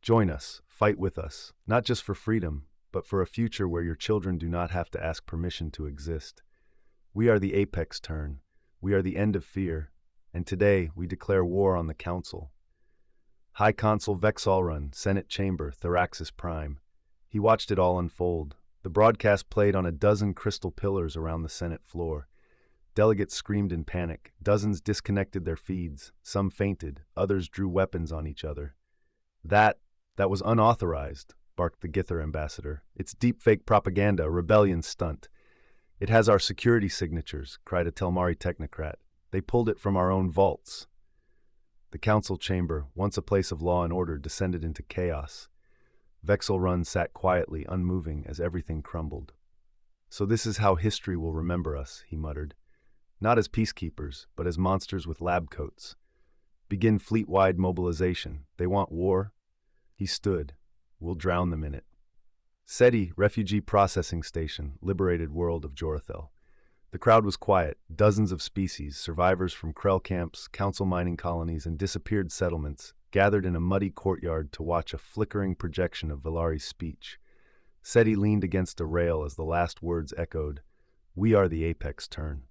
Join us, fight with us, not just for freedom, but for a future where your children do not have to ask permission to exist. We are the apex turn. We are the end of fear. And today we declare war on the Council." High Consul Vexalrun, Senate Chamber, Thoraxis Prime. He watched it all unfold. The broadcast played on a dozen crystal pillars around the Senate floor. Delegates screamed in panic. Dozens disconnected their feeds. Some fainted. Others drew weapons on each other. That was unauthorized," barked the Gither ambassador. "It's deepfake propaganda, a rebellion stunt." "It has our security signatures," cried a Telmari technocrat. "They pulled it from our own vaults." The council chamber, once a place of law and order, descended into chaos. Vexelrun sat quietly, unmoving, as everything crumbled. "So this is how history will remember us," he muttered. "Not as peacekeepers, but as monsters with lab coats. Begin fleet-wide mobilization. They want war?" He stood. "We'll drown them in it." SETI, Refugee Processing Station, liberated world of Jorathel. The crowd was quiet. Dozens of species, survivors from Krell camps, council mining colonies, and disappeared settlements, gathered in a muddy courtyard to watch a flickering projection of Valari's speech. SETI leaned against a rail as the last words echoed. "We are the apex turn."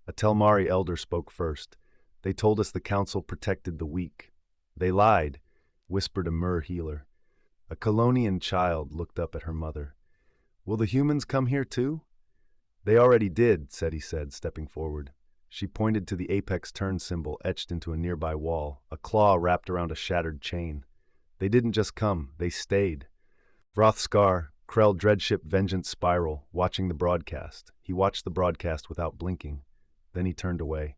A Telmari elder spoke first. "They told us the council protected the weak." "They lied," whispered a Mur healer. A Colonian child looked up at her mother. "Will the humans come here too?" "They already did," SETI said, stepping forward. She pointed to the apex turn symbol etched into a nearby wall, a claw wrapped around a shattered chain. "They didn't just come, they stayed." Vrothskar, Krell dreadship Vengeance Spiral, watching the broadcast. He watched the broadcast without blinking. Then he turned away.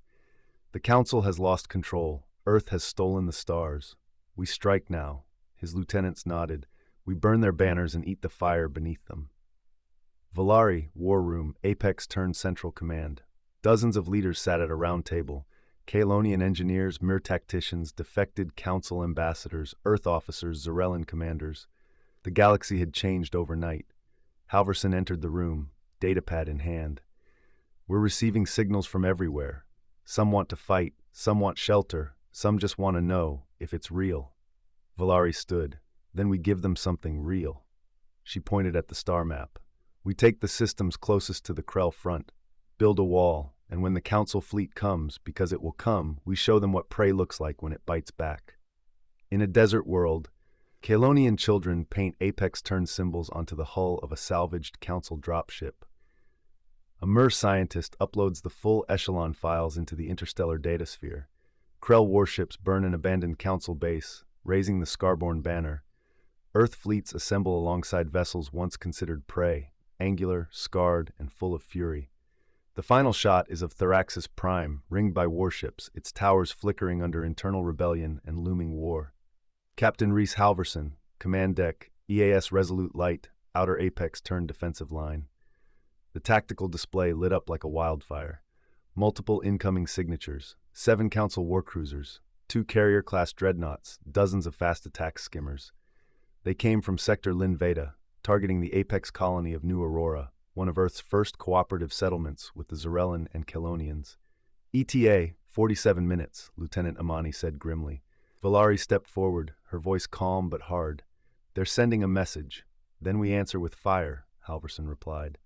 "The Council has lost control. Earth has stolen the stars. We strike now." His lieutenants nodded. "We burn their banners and eat the fire beneath them." Valari, War Room, Apex Turn Central Command. Dozens of leaders sat at a round table. Kalonian engineers, Mir tacticians, defected council ambassadors, Earth officers, Zarellan commanders. The galaxy had changed overnight. Halverson entered the room, datapad in hand. "We're receiving signals from everywhere. Some want to fight, some want shelter, some just want to know if it's real." Valari stood. "Then we give them something real." She pointed at the star map. "We take the systems closest to the Krell front, build a wall, and when the council fleet comes, because it will come, we show them what prey looks like when it bites back." In a desert world, Kalonian children paint apex turn symbols onto the hull of a salvaged council dropship. A Mir scientist uploads the full echelon files into the interstellar datasphere. Krell warships burn an abandoned council base, raising the Scarborn banner. Earth fleets assemble alongside vessels once considered prey, angular, scarred, and full of fury. The final shot is of Theraxis Prime, ringed by warships, its towers flickering under internal rebellion and looming war. Captain Reese Halverson, command deck, EAS Resolute Light, outer apex turned defensive line. The tactical display lit up like a wildfire. Multiple incoming signatures, 7 Council warcruisers, 2 carrier-class dreadnoughts, dozens of fast attack skimmers. They came from Sector Lin Veda, targeting the apex colony of New Aurora, one of Earth's first cooperative settlements with the Zarellan and Kelonians. ETA, 47 minutes, Lieutenant Amani said grimly. Valari stepped forward, her voice calm but hard. They're sending a message. Then we answer with fire, Halverson replied.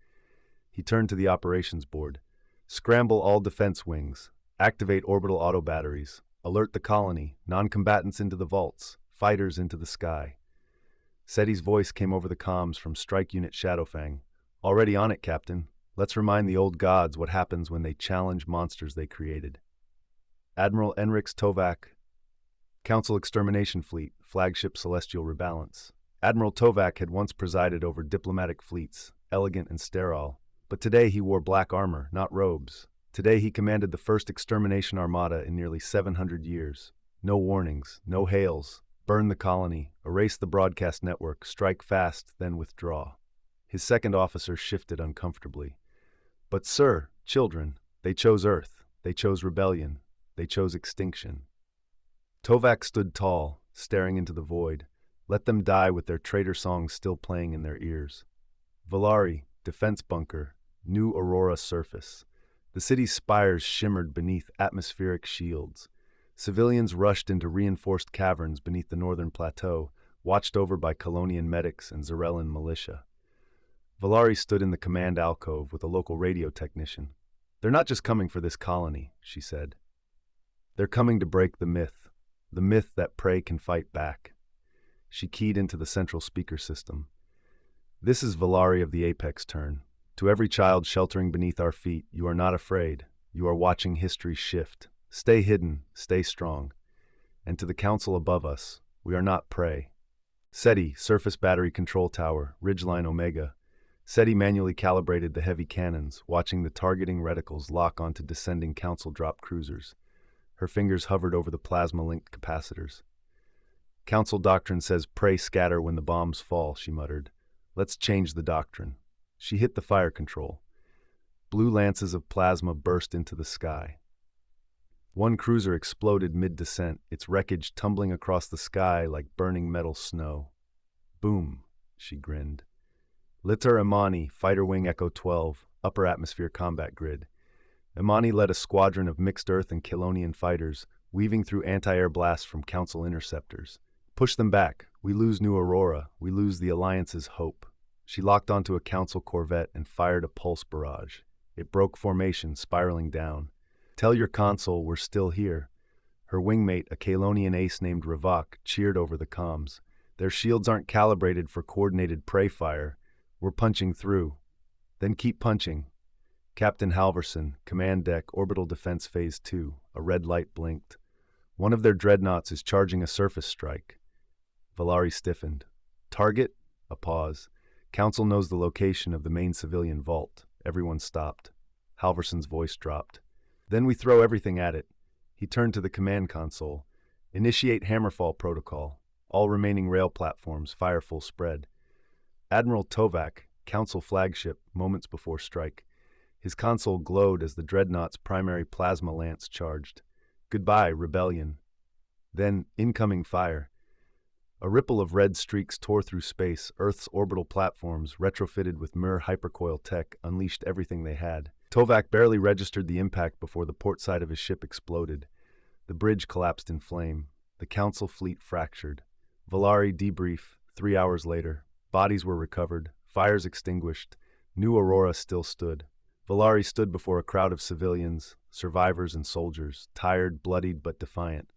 He turned to the operations board. Scramble all defense wings. Activate orbital auto batteries. Alert the colony. Non-combatants into the vaults. Fighters into the sky. Seti's voice came over the comms from Strike Unit Shadowfang. Already on it, Captain. Let's remind the old gods what happens when they challenge monsters they created. Admiral Enrix Tovak, Council Extermination Fleet, Flagship Celestial Rebalance. Admiral Tovak had once presided over diplomatic fleets, elegant and sterile, but today he wore black armor, not robes. Today he commanded the first extermination armada in nearly 700 years. No warnings, no hails. Burn the colony, erase the broadcast network, strike fast, then withdraw. His second officer shifted uncomfortably. But sir, children, they chose Earth, they chose rebellion, they chose extinction. Tovak stood tall, staring into the void. Let them die with their traitor songs still playing in their ears. Valari, defense bunker, New Aurora surface. The city's spires shimmered beneath atmospheric shields. Civilians rushed into reinforced caverns beneath the northern plateau, watched over by Colonian medics and Zarellan militia. Valari stood in the command alcove with a local radio technician. They're not just coming for this colony, she said. They're coming to break the myth that prey can fight back. She keyed into the central speaker system. This is Valari of the Apex turn. To every child sheltering beneath our feet, you are not afraid. You are watching history shift. Stay hidden, stay strong. And to the council above us, we are not prey. SETI, Surface Battery Control Tower, Ridgeline Omega. SETI manually calibrated the heavy cannons, watching the targeting reticles lock onto descending council-drop cruisers. Her fingers hovered over the plasma-linked capacitors. Council doctrine says prey scatter when the bombs fall, she muttered. Let's change the doctrine. She hit the fire control. Blue lances of plasma burst into the sky. One cruiser exploded mid-descent, its wreckage tumbling across the sky like burning metal snow. Boom, she grinned. Litter Imani, Fighter Wing Echo 12, Upper Atmosphere Combat Grid. Imani led a squadron of mixed Earth and Kelonian fighters, weaving through anti-air blasts from Council interceptors. Push them back. We lose New Aurora. We lose the Alliance's hope. She locked onto a Council corvette and fired a pulse barrage. It broke formation, spiraling down. Tell your console we're still here. Her wingmate, a Kelonian ace named Ravak, cheered over the comms. Their shields aren't calibrated for coordinated prey fire. We're punching through. Then keep punching. Captain Halverson, Command Deck, Orbital Defense Phase 2. A red light blinked. One of their dreadnoughts is charging a surface strike. Valari stiffened. Target? A pause. Council knows the location of the main civilian vault. Everyone stopped. Halverson's voice dropped. Then we throw everything at it. He turned to the command console. Initiate Hammerfall protocol. All remaining rail platforms fire full spread. Admiral Tovak, Council flagship, moments before strike. His console glowed as the dreadnought's primary plasma lance charged. Goodbye, rebellion. Then, incoming fire. A ripple of red streaks tore through space. Earth's orbital platforms, retrofitted with Mir hypercoil tech, unleashed everything they had. Tovak barely registered the impact before the port side of his ship exploded. The bridge collapsed in flame. The Council fleet fractured. Valari debrief. 3 hours later. Bodies were recovered. Fires extinguished. New Aurora still stood. Valari stood before a crowd of civilians, survivors and soldiers, tired, bloodied, but defiant.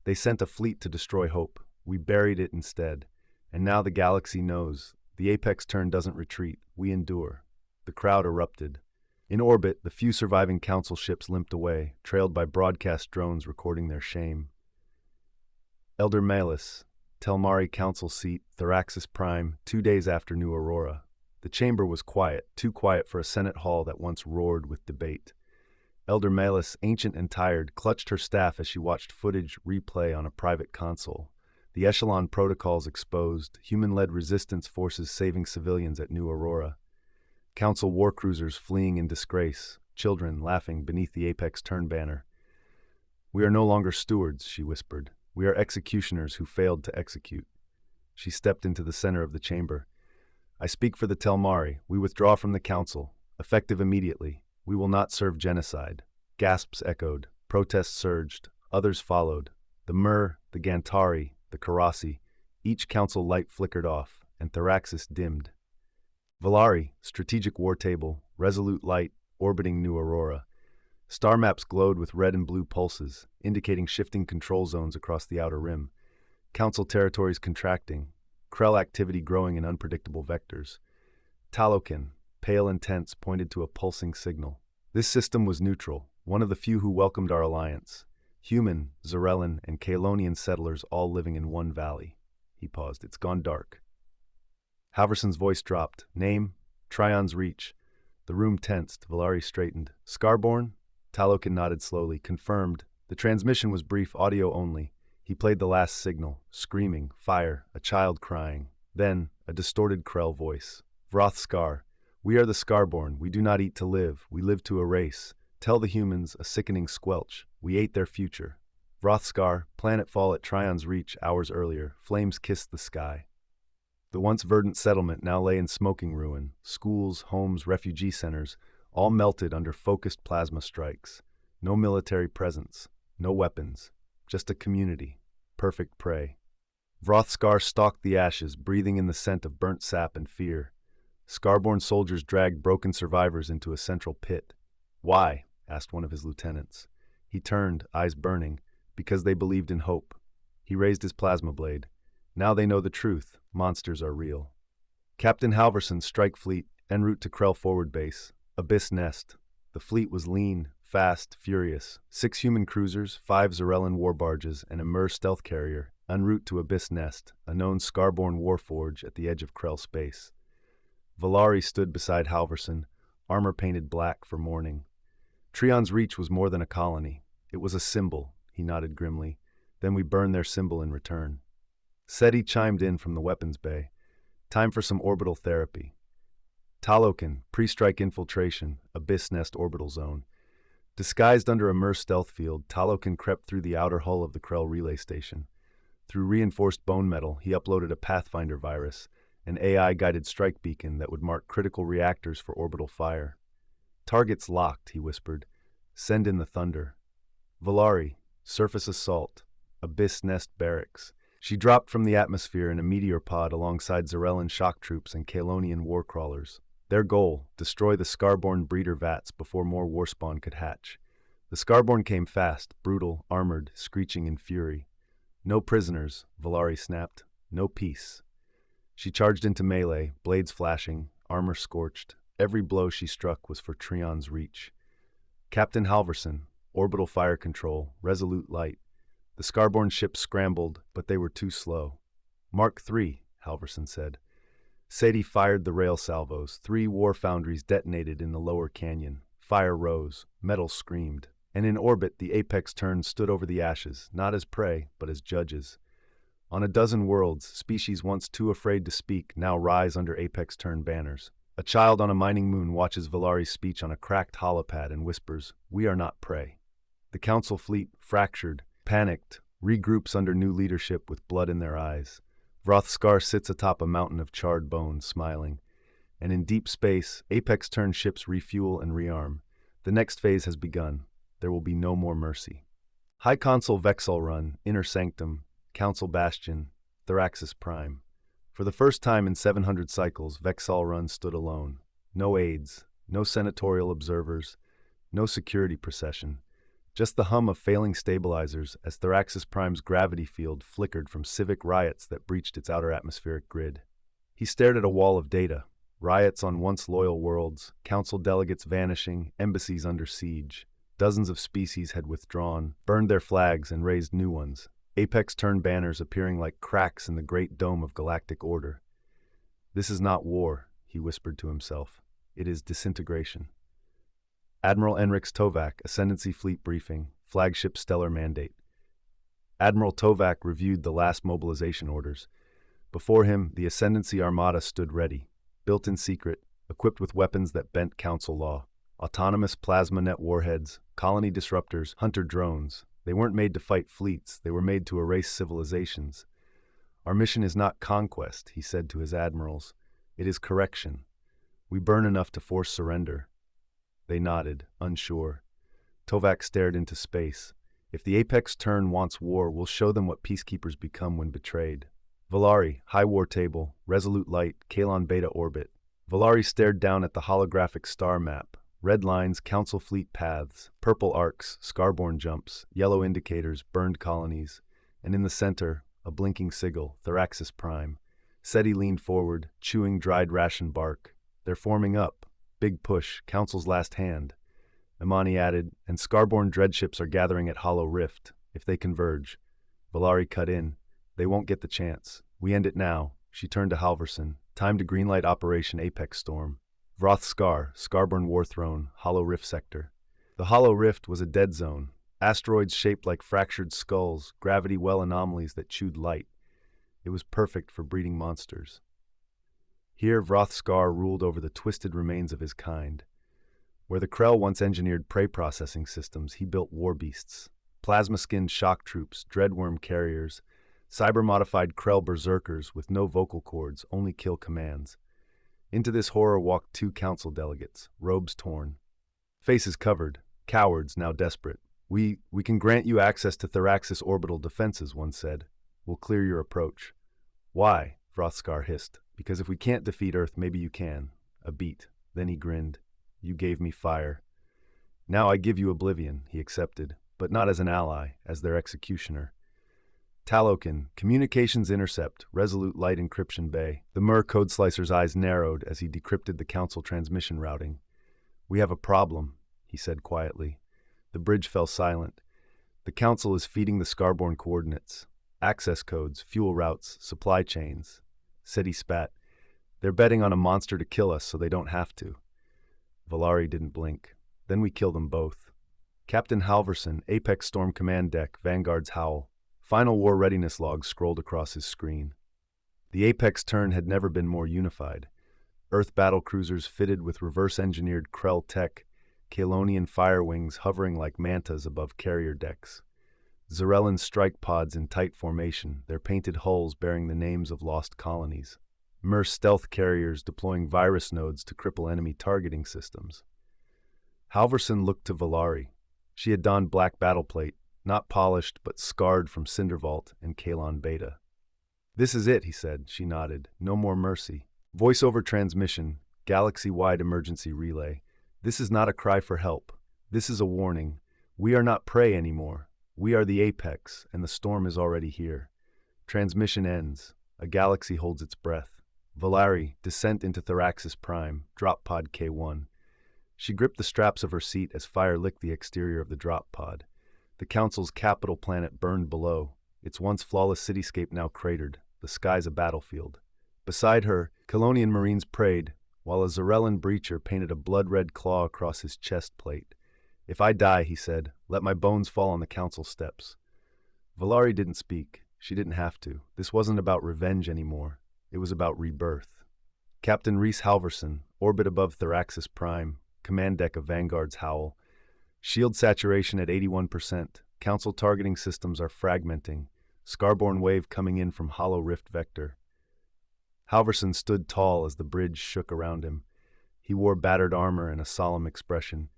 They sent a fleet to destroy hope. We buried it instead. And now the galaxy knows. The Apex turn doesn't retreat. We endure. The crowd erupted. In orbit, the few surviving Council ships limped away, trailed by broadcast drones recording their shame. Elder Malus, Telmari Council seat, Thraxis Prime, 2 days after New Aurora. The chamber was quiet, too quiet for a Senate hall that once roared with debate. Elder Melis, ancient and tired, clutched her staff as she watched footage replay on a private console. The Echelon protocols exposed, human-led resistance forces saving civilians at New Aurora. Council war cruisers fleeing in disgrace, children laughing beneath the Apex Turn banner. "We are no longer stewards," she whispered. "We are executioners who failed to execute." She stepped into the center of the chamber. "I speak for the Telmari. We withdraw from the council, effective immediately. We will not serve genocide." Gasps echoed. Protests surged. Others followed. The Mur, the Gantari, the Karasi. Each council light flickered off, and Thraxis dimmed. Valari, strategic war table, resolute light, orbiting New Aurora. Star maps glowed with red and blue pulses, indicating shifting control zones across the outer rim. Council territories contracting, Krell activity growing in unpredictable vectors. Talokin, pale and tense, pointed to a pulsing signal. This system was neutral, one of the few who welcomed our alliance. Human, Zarellan, and Kalonian settlers all living in one valley. He paused. "It's gone dark." Halverson's voice dropped. "Name? Tryon's Reach." The room tensed. Valari straightened. "Scarborn?" Talokin nodded slowly. "Confirmed." The transmission was brief, audio only. He played the last signal. Screaming, fire, a child crying. Then, a distorted Krell voice. "Vrothskar. We are the Scarborn. We do not eat to live. We live to erase. Tell the humans," a sickening squelch. "We ate their future." Vrothskar, planetfall at Tryon's Reach hours earlier. Flames kissed the sky. The once verdant settlement now lay in smoking ruin. Schools, homes, refugee centers, all melted under focused plasma strikes. No military presence, no weapons, just a community, perfect prey. Vrothskar stalked the ashes, breathing in the scent of burnt sap and fear. Scarborn soldiers dragged broken survivors into a central pit. "Why?" asked one of his lieutenants. He turned, eyes burning, "Because they believed in hope." He raised his plasma blade. "Now they know the truth. Monsters are real." Captain Halverson, Strike Fleet, en route to Krell Forward Base. Abyss Nest. The fleet was lean, fast, furious. 6 human cruisers, 5 Zarellan war barges, and a Mur stealth carrier, en route to Abyss Nest, a known Scarborn warforge at the edge of Krell space. Valari stood beside Halverson, armor painted black for mourning. Tryon's Reach was more than a colony. It was a symbol, he nodded grimly. "Then we burn their symbol in return." SETI chimed in from the weapons bay. "Time for some orbital therapy." Talokin, pre-strike infiltration, Abyss Nest orbital zone. Disguised under a Mur stealth field, Talokin crept through the outer hull of the Krell relay station. Through reinforced bone metal, he uploaded a Pathfinder virus, an AI-guided strike beacon that would mark critical reactors for orbital fire. "Targets locked," he whispered. "Send in the thunder." Valari, surface assault, Abyss Nest barracks. She dropped from the atmosphere in a meteor pod alongside Zarellan shock troops and Kalonian war crawlers. Their goal, destroy the Scarborn breeder vats before more warspawn could hatch. The Scarborn came fast, brutal, armored, screeching in fury. "No prisoners," Valari snapped. "No peace." She charged into melee, blades flashing, armor scorched. Every blow she struck was for Tryon's Reach. Captain Halverson, orbital fire control, resolute light. The Scarborn ships scrambled, but they were too slow. "Mark III," Halverson said. SETI fired the rail salvos. 3 war foundries detonated in the lower canyon. Fire rose, metal screamed. And in orbit, the Apex Turn stood over the ashes, not as prey, but as judges. On a dozen worlds, species once too afraid to speak now rise under Apex Turn banners. A child on a mining moon watches Valari's speech on a cracked holopad and whispers, "We are not prey." The Council fleet, fractured, panicked, regroups under new leadership with blood in their eyes. Vrothskar sits atop a mountain of charred bones, smiling. And in deep space, Apex Turn ships refuel and rearm. The next phase has begun. There will be no more mercy. High Consul Vexal Run, Inner Sanctum, Council Bastion, Thraxis Prime. For the first time in 700 cycles, Vexal Run stood alone. No aides, no senatorial observers, no security procession. Just the hum of failing stabilizers as Thraxis Prime's gravity field flickered from civic riots that breached its outer atmospheric grid. He stared at a wall of data. Riots on once loyal worlds, council delegates vanishing, embassies under siege. Dozens of species had withdrawn, burned their flags, and raised new ones. Apex turn banners appearing like cracks in the great dome of galactic order. This is not war, he whispered to himself. It is disintegration. Admiral Enrix Tovak, Ascendancy Fleet Briefing, Flagship Stellar Mandate. Admiral Tovak reviewed the last mobilization orders. Before him, the Ascendancy Armada stood ready, built in secret, equipped with weapons that bent Council law. Autonomous plasma net warheads, colony disruptors, hunter drones. They weren't made to fight fleets, they were made to erase civilizations. Our mission is not conquest, he said to his admirals. It is correction. We burn enough to force surrender. They nodded, unsure. Tovak stared into space. If the Apex turn wants war, we'll show them what peacekeepers become when betrayed. Valari, High War Table, Resolute Light, Kalon Beta Orbit. Valari stared down at the holographic star map. Red lines, Council fleet paths, purple arcs, Scarborn jumps, yellow indicators, burned colonies, and in the center, a blinking sigil, Theraxis Prime. Seti leaned forward, chewing dried ration bark. They're forming up. Big push, Council's last hand. Imani added, and Scarborn dreadships are gathering at Hollow Rift. If they converge. Valari cut in. They won't get the chance. We end it now. She turned to Halverson. Time to greenlight Operation Apex Storm. Vroth Scar, Scarborn War Throne, Hollow Rift Sector. The Hollow Rift was a dead zone. Asteroids shaped like fractured skulls, gravity well anomalies that chewed light. It was perfect for breeding monsters. Here, Vroth Scar ruled over the twisted remains of his kind. Where the Krell once engineered prey processing systems, he built war beasts. Plasma-skinned shock troops, dreadworm carriers, cyber-modified Krell berserkers with no vocal cords, only kill commands. Into this horror walked 2 council delegates, robes torn. Faces covered, cowards now desperate. We can grant you access to Theraxis orbital defenses, one said. We'll clear your approach. Why? Vrothscar hissed. Because if we can't defeat Earth, maybe you can. A beat. Then he grinned. You gave me fire. Now I give you oblivion, he accepted, but not as an ally, as their executioner. Talokin, Communications Intercept, Resolute Light Encryption Bay. The Mer Codeslicer's eyes narrowed as he decrypted the Council transmission routing. We have a problem, he said quietly. The bridge fell silent. The Council is feeding the Scarborn coordinates. Access codes, fuel routes, supply chains. Seti spat. They're betting on a monster to kill us so they don't have to. Valari didn't blink. Then we kill them both. Captain Halverson, Apex Storm Command Deck, Vanguard's Howl. Final war readiness logs scrolled across his screen. The Apex turn had never been more unified. Earth battlecruisers fitted with reverse-engineered Krell tech, Kalonian fire wings hovering like mantas above carrier decks. Zarellan strike pods in tight formation, their painted hulls bearing the names of lost colonies. Mer stealth carriers deploying virus nodes to cripple enemy targeting systems. Halverson looked to Valari. She had donned black battleplate, not polished but scarred from Cindervault and Kalon Beta. This is it, he said. She nodded. No more mercy. Voice-over transmission, galaxy-wide emergency relay. This is not a cry for help. This is a warning. We are not prey anymore. We are the Apex, and the storm is already here. Transmission ends. A galaxy holds its breath. Valari, descent into Theraxis Prime, drop pod K1. She gripped the straps of her seat as fire licked the exterior of the drop pod. The Council's capital planet burned below, its once flawless cityscape now cratered, the skies a battlefield. Beside her, Kalonian Marines prayed, while a Zarellan breacher painted a blood-red claw across his chest plate. If I die, he said, let my bones fall on the Council steps. Valari didn't speak. She didn't have to. This wasn't about revenge anymore. It was about rebirth. Captain Reese Halverson, orbit above Theraxis Prime, command deck of Vanguard's Howl. Shield saturation at 81%. Council targeting systems are fragmenting. Scarborn wave coming in from Hollow Rift Vector. Halverson stood tall as the bridge shook around him. He wore battered armor and a solemn expression.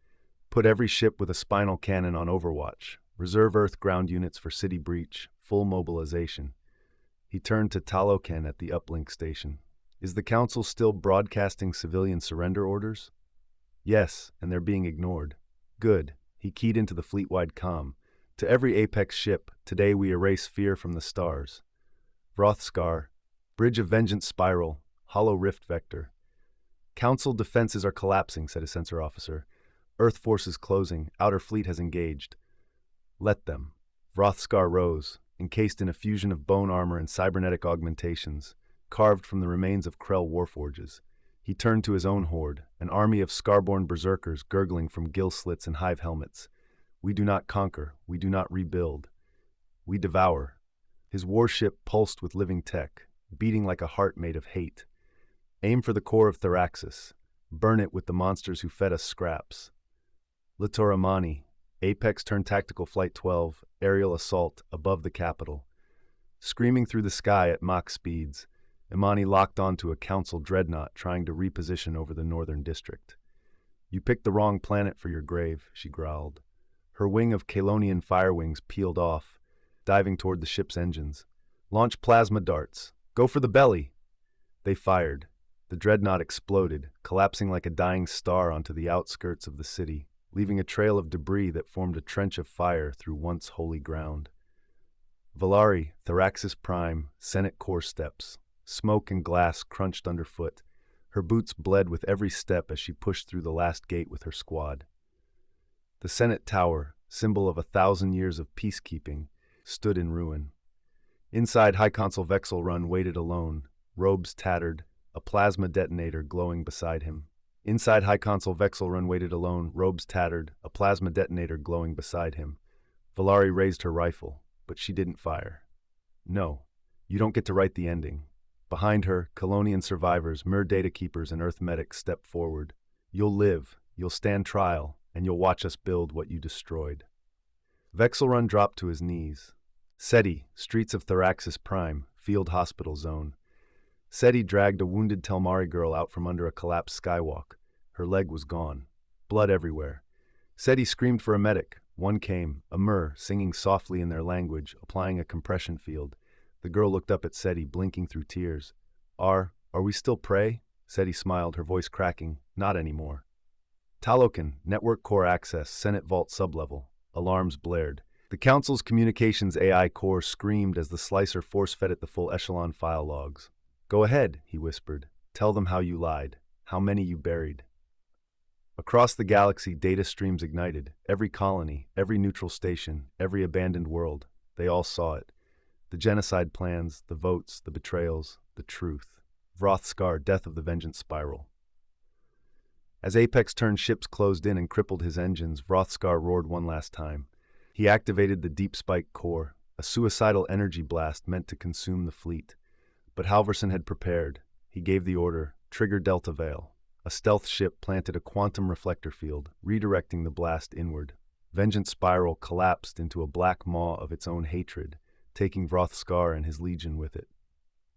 Put every ship with a spinal cannon on overwatch. Reserve Earth ground units for city breach. Full mobilization. He turned to Taloken at the uplink station. Is the Council still broadcasting civilian surrender orders? Yes, and they're being ignored. Good. He keyed into the fleet-wide comm. To every Apex ship, today we erase fear from the stars. Vrothscar, Bridge of Vengeance Spiral, Hollow Rift Vector. Council defenses are collapsing, said a sensor officer. Earth forces closing, outer fleet has engaged. Let them. Vrothscar rose. encased in a fusion of bone armor and cybernetic augmentations, carved from the remains of Krell warforges. He turned to his own horde, an army of scarborn berserkers gurgling from gill slits and hive helmets. We do not conquer, we do not rebuild. We devour. His warship pulsed with living tech, beating like a heart made of hate. Aim for the core of Theraxis. Burn it with the monsters who fed us scraps. Litoramani, Apex turned Tactical Flight 12, aerial assault above the capital. Screaming through the sky at Mach speeds, Imani locked onto a council dreadnought trying to reposition over the northern district. You picked the wrong planet for your grave, she growled. Her wing of Kalonian firewings peeled off, diving toward the ship's engines. Launch plasma darts. Go for the belly. They fired. The dreadnought exploded, collapsing like a dying star onto the outskirts of the city, leaving a trail of debris that formed a trench of fire through once holy ground. Valari, Theraxis Prime, Senate core steps. Smoke and glass crunched underfoot. Her boots bled with every step as she pushed through the last gate with her squad. The Senate Tower, symbol of 1,000 years of peacekeeping, stood in ruin. Inside, High Consul Vexelrun waited alone, robes tattered, a plasma detonator glowing beside him. Inside High Consul Vexelrun waited alone, robes tattered, a plasma detonator glowing beside him. Valari raised her rifle, but she didn't fire. No, you don't get to write the ending. Behind her, Kalonian survivors, Mir data keepers, and Earth medics stepped forward. You'll live, you'll stand trial, and you'll watch us build what you destroyed. Vexelrun dropped to his knees. SETI, Streets of Theraxis Prime, Field Hospital Zone. SETI dragged a wounded Telmari girl out from under a collapsed skywalk. Her leg was gone. Blood everywhere. SETI screamed for a medic. One came, a Mir, singing softly in their language, applying a compression field. The girl looked up at SETI, blinking through tears. Are we still prey? SETI smiled, her voice cracking. Not anymore. Talokan, Network Core Access, Senate Vault Sublevel. Alarms blared. The Council's communications AI core screamed as the slicer force-fed it the full echelon file logs. Go ahead, he whispered. Tell them how you lied, how many you buried. Across the galaxy, data streams ignited. Every colony, every neutral station, every abandoned world. They all saw it. The genocide plans, the votes, the betrayals, the truth. Vrothskar, death of the vengeance spiral. As Apex turned ships closed in and crippled his engines, Vrothskar roared one last time. He activated the Deep Spike core, a suicidal energy blast meant to consume the fleet. But Halvorsen had prepared. He gave the order, trigger Delta Veil. A stealth ship planted a quantum reflector field, redirecting the blast inward. Vengeance Spiral collapsed into a black maw of its own hatred, taking Vrothskar and his legion with it.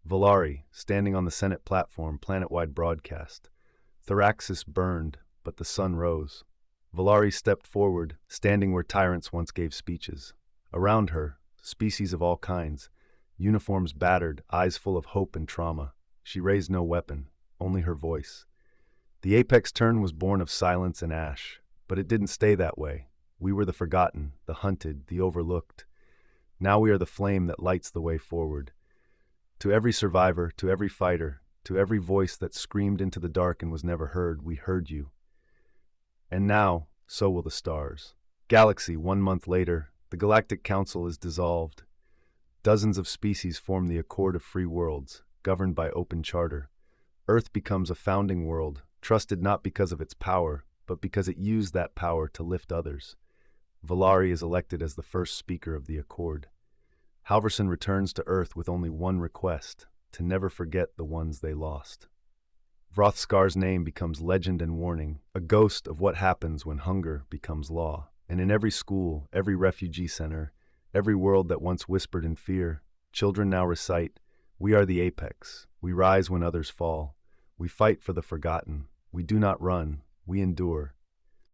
Valari, standing on the Senate platform, planet-wide broadcast. Theraxis burned, but the sun rose. Valari stepped forward, standing where tyrants once gave speeches. Around her, species of all kinds, uniforms battered, eyes full of hope and trauma. She raised no weapon, only her voice. The Apex turn was born of silence and ash, but it didn't stay that way. We were the forgotten, the hunted, the overlooked. Now we are the flame that lights the way forward. To every survivor, to every fighter, to every voice that screamed into the dark and was never heard, we heard you. And now, so will the stars. Galaxy, 1 month later, the Galactic Council is dissolved. Dozens of species form the Accord of Free Worlds, governed by open charter. Earth becomes a founding world, trusted not because of its power, but because it used that power to lift others. Valari is elected as the first speaker of the Accord. Halvorsen returns to Earth with only one request, to never forget the ones they lost. Vrothskar's name becomes legend and warning, a ghost of what happens when hunger becomes law. And in every school, every refugee center, every world that once whispered in fear, children now recite, "We are the apex. We rise when others fall. We fight for the forgotten. We do not run. We endure.